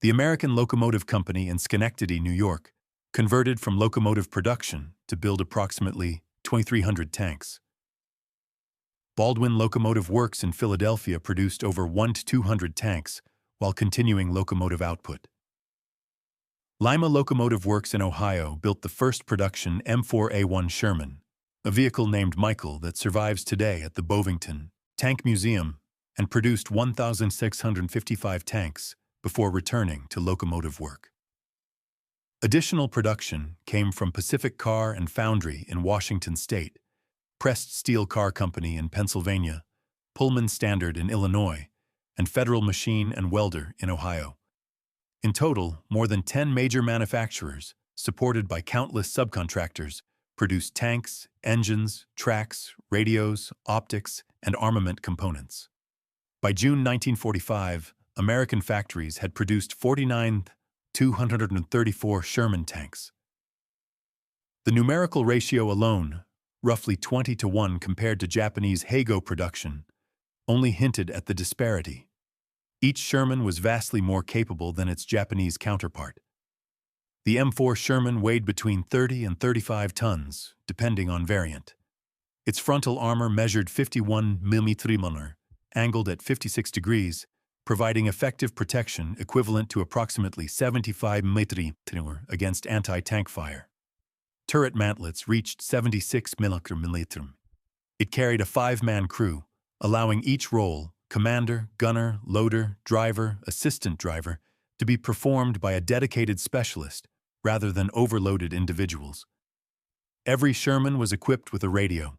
The American Locomotive Company in Schenectady, New York, converted from locomotive production to build approximately 2,300 tanks. Baldwin Locomotive Works in Philadelphia produced over 1 to 200 tanks while continuing locomotive output. Lima Locomotive Works in Ohio built the first production M4A1 Sherman, a vehicle named Michael that survives today at the Bovington Tank Museum, and produced 1,655 tanks before returning to locomotive work. Additional production came from Pacific Car and Foundry in Washington State, Pressed Steel Car Company in Pennsylvania, Pullman Standard in Illinois, and Federal Machine and Welder in Ohio. In total, more than 10 major manufacturers, supported by countless subcontractors, produced tanks, engines, tracks, radios, optics, and armament components. By June 1945, American factories had produced 49,234 Sherman tanks. The numerical ratio alone, roughly 20 to 1 compared to Japanese Heigo production, only hinted at the disparity. Each Sherman was vastly more capable than its Japanese counterpart. The M4 Sherman weighed between 30 and 35 tons, depending on variant. Its frontal armor measured 51 mm, angled at 56 degrees, providing effective protection equivalent to approximately 75 mm against anti-tank fire. Turret mantlets reached 76 mm. It carried a 5-man crew, allowing each role, commander, gunner, loader, driver, assistant driver, to be performed by a dedicated specialist rather than overloaded individuals. Every Sherman was equipped with a radio,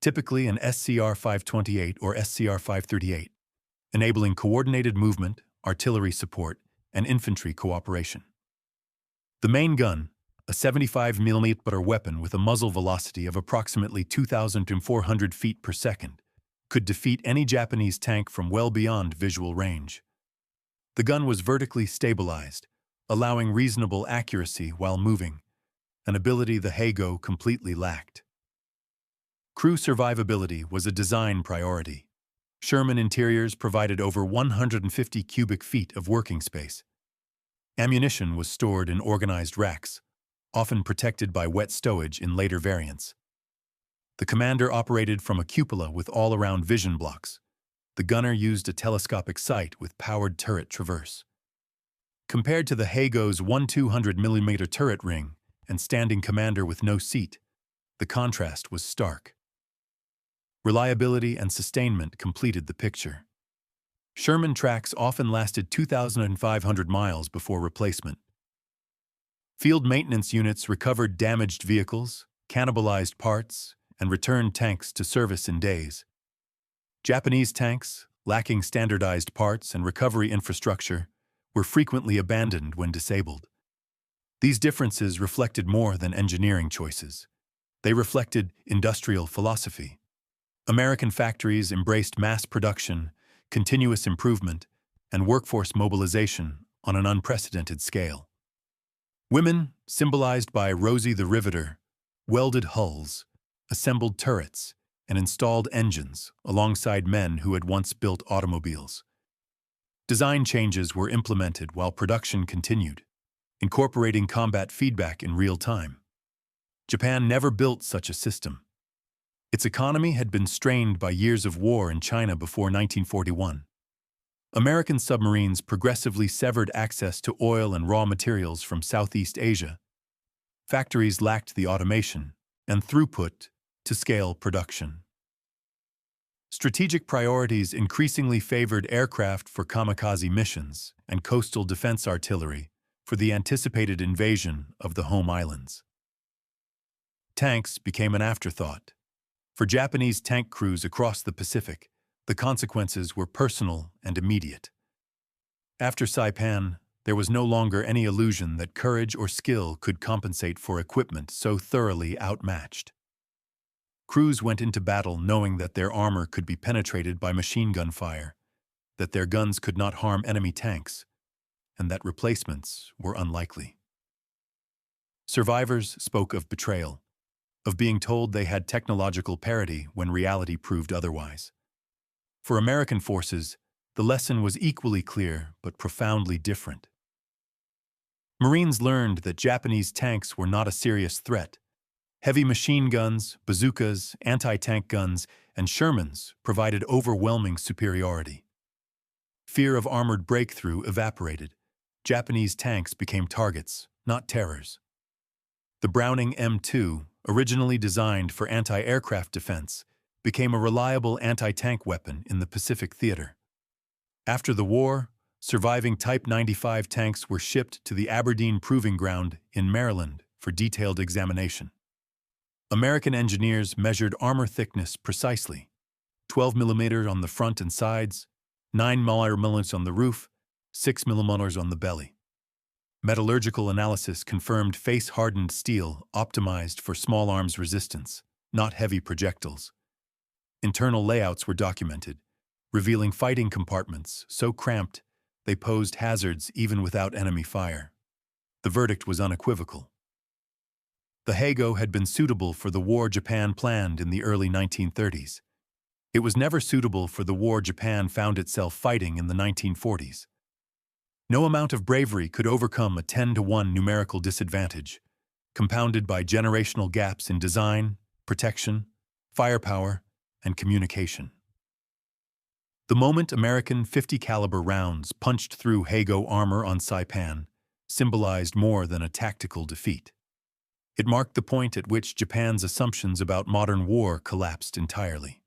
typically an SCR 528 or SCR 538, enabling coordinated movement, artillery support, and infantry cooperation. The main gun, a 75 mm weapon with a muzzle velocity of approximately 2,400 feet per second, could defeat any Japanese tank from well beyond visual range. The gun was vertically stabilized, allowing reasonable accuracy while moving, an ability the Heigo completely lacked. Crew survivability was a design priority. Sherman interiors provided over 150 cubic feet of working space. Ammunition was stored in organized racks, often protected by wet stowage in later variants. The commander operated from a cupola with all-around vision blocks. The gunner used a telescopic sight with powered turret traverse. Compared to the Heigo's 200 mm turret ring and standing commander with no seat, the contrast was stark. Reliability and sustainment completed the picture. Sherman tracks often lasted 2,500 miles before replacement. Field maintenance units recovered damaged vehicles, cannibalized parts, and returned tanks to service in days. Japanese tanks, lacking standardized parts and recovery infrastructure, were frequently abandoned when disabled. These differences reflected more than engineering choices. They reflected industrial philosophy. American factories embraced mass production, continuous improvement, and workforce mobilization on an unprecedented scale. Women, symbolized by Rosie the Riveter, welded hulls, assembled turrets, and installed engines alongside men who had once built automobiles. Design changes were implemented while production continued. incorporating combat feedback in real time. Japan never built such a system. Its economy had been strained by years of war in China before 1941. American submarines progressively severed access to oil and raw materials from Southeast Asia. Factories lacked the automation and throughput to scale production. Strategic priorities increasingly favored aircraft for kamikaze missions and coastal defense artillery for the anticipated invasion of the home islands. Tanks became an afterthought. For Japanese tank crews across the Pacific, the consequences were personal and immediate. After Saipan, there was no longer any illusion that courage or skill could compensate for equipment so thoroughly outmatched. Crews went into battle knowing that their armor could be penetrated by machine gun fire, that their guns could not harm enemy tanks, and that replacements were unlikely. Survivors spoke of betrayal, of being told they had technological parity when reality proved otherwise. For American forces, the lesson was equally clear but profoundly different. Marines learned that Japanese tanks were not a serious threat. Heavy machine guns, bazookas, anti-tank guns, and Shermans provided overwhelming superiority. Fear of armored breakthrough evaporated. Japanese tanks became targets, not terrors. The Browning M2, originally designed for anti-aircraft defense, became a reliable anti-tank weapon in the Pacific theater. After the war, surviving Type 95 tanks were shipped to the Aberdeen Proving Ground in Maryland for detailed examination. American engineers measured armor thickness precisely: 12 mm on the front and sides, 9 mm on the roof, 6 mm on the belly. Metallurgical analysis confirmed face-hardened steel optimized for small arms resistance, not heavy projectiles. Internal layouts were documented, revealing fighting compartments so cramped they posed hazards even without enemy fire. The verdict was unequivocal. The Hago had been suitable for the war Japan planned in the early 1930s. It was never suitable for the war Japan found itself fighting in the 1940s. No amount of bravery could overcome a 10-to-1 numerical disadvantage, compounded by generational gaps in design, protection, firepower, and communication. The moment American .50 caliber rounds punched through Hago armor on Saipan symbolized more than a tactical defeat. It marked the point at which Japan's assumptions about modern war collapsed entirely.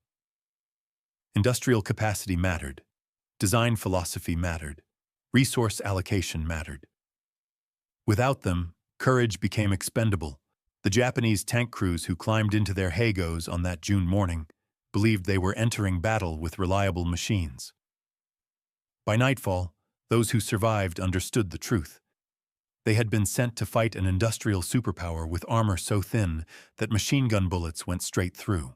Industrial capacity mattered. Design philosophy mattered. Resource allocation mattered. Without them, courage became expendable. The Japanese tank crews who climbed into their Hagos on that June morning believed they were entering battle with reliable machines. By nightfall, those who survived understood the truth. They had been sent to fight an industrial superpower with armor so thin that machine gun bullets went straight through.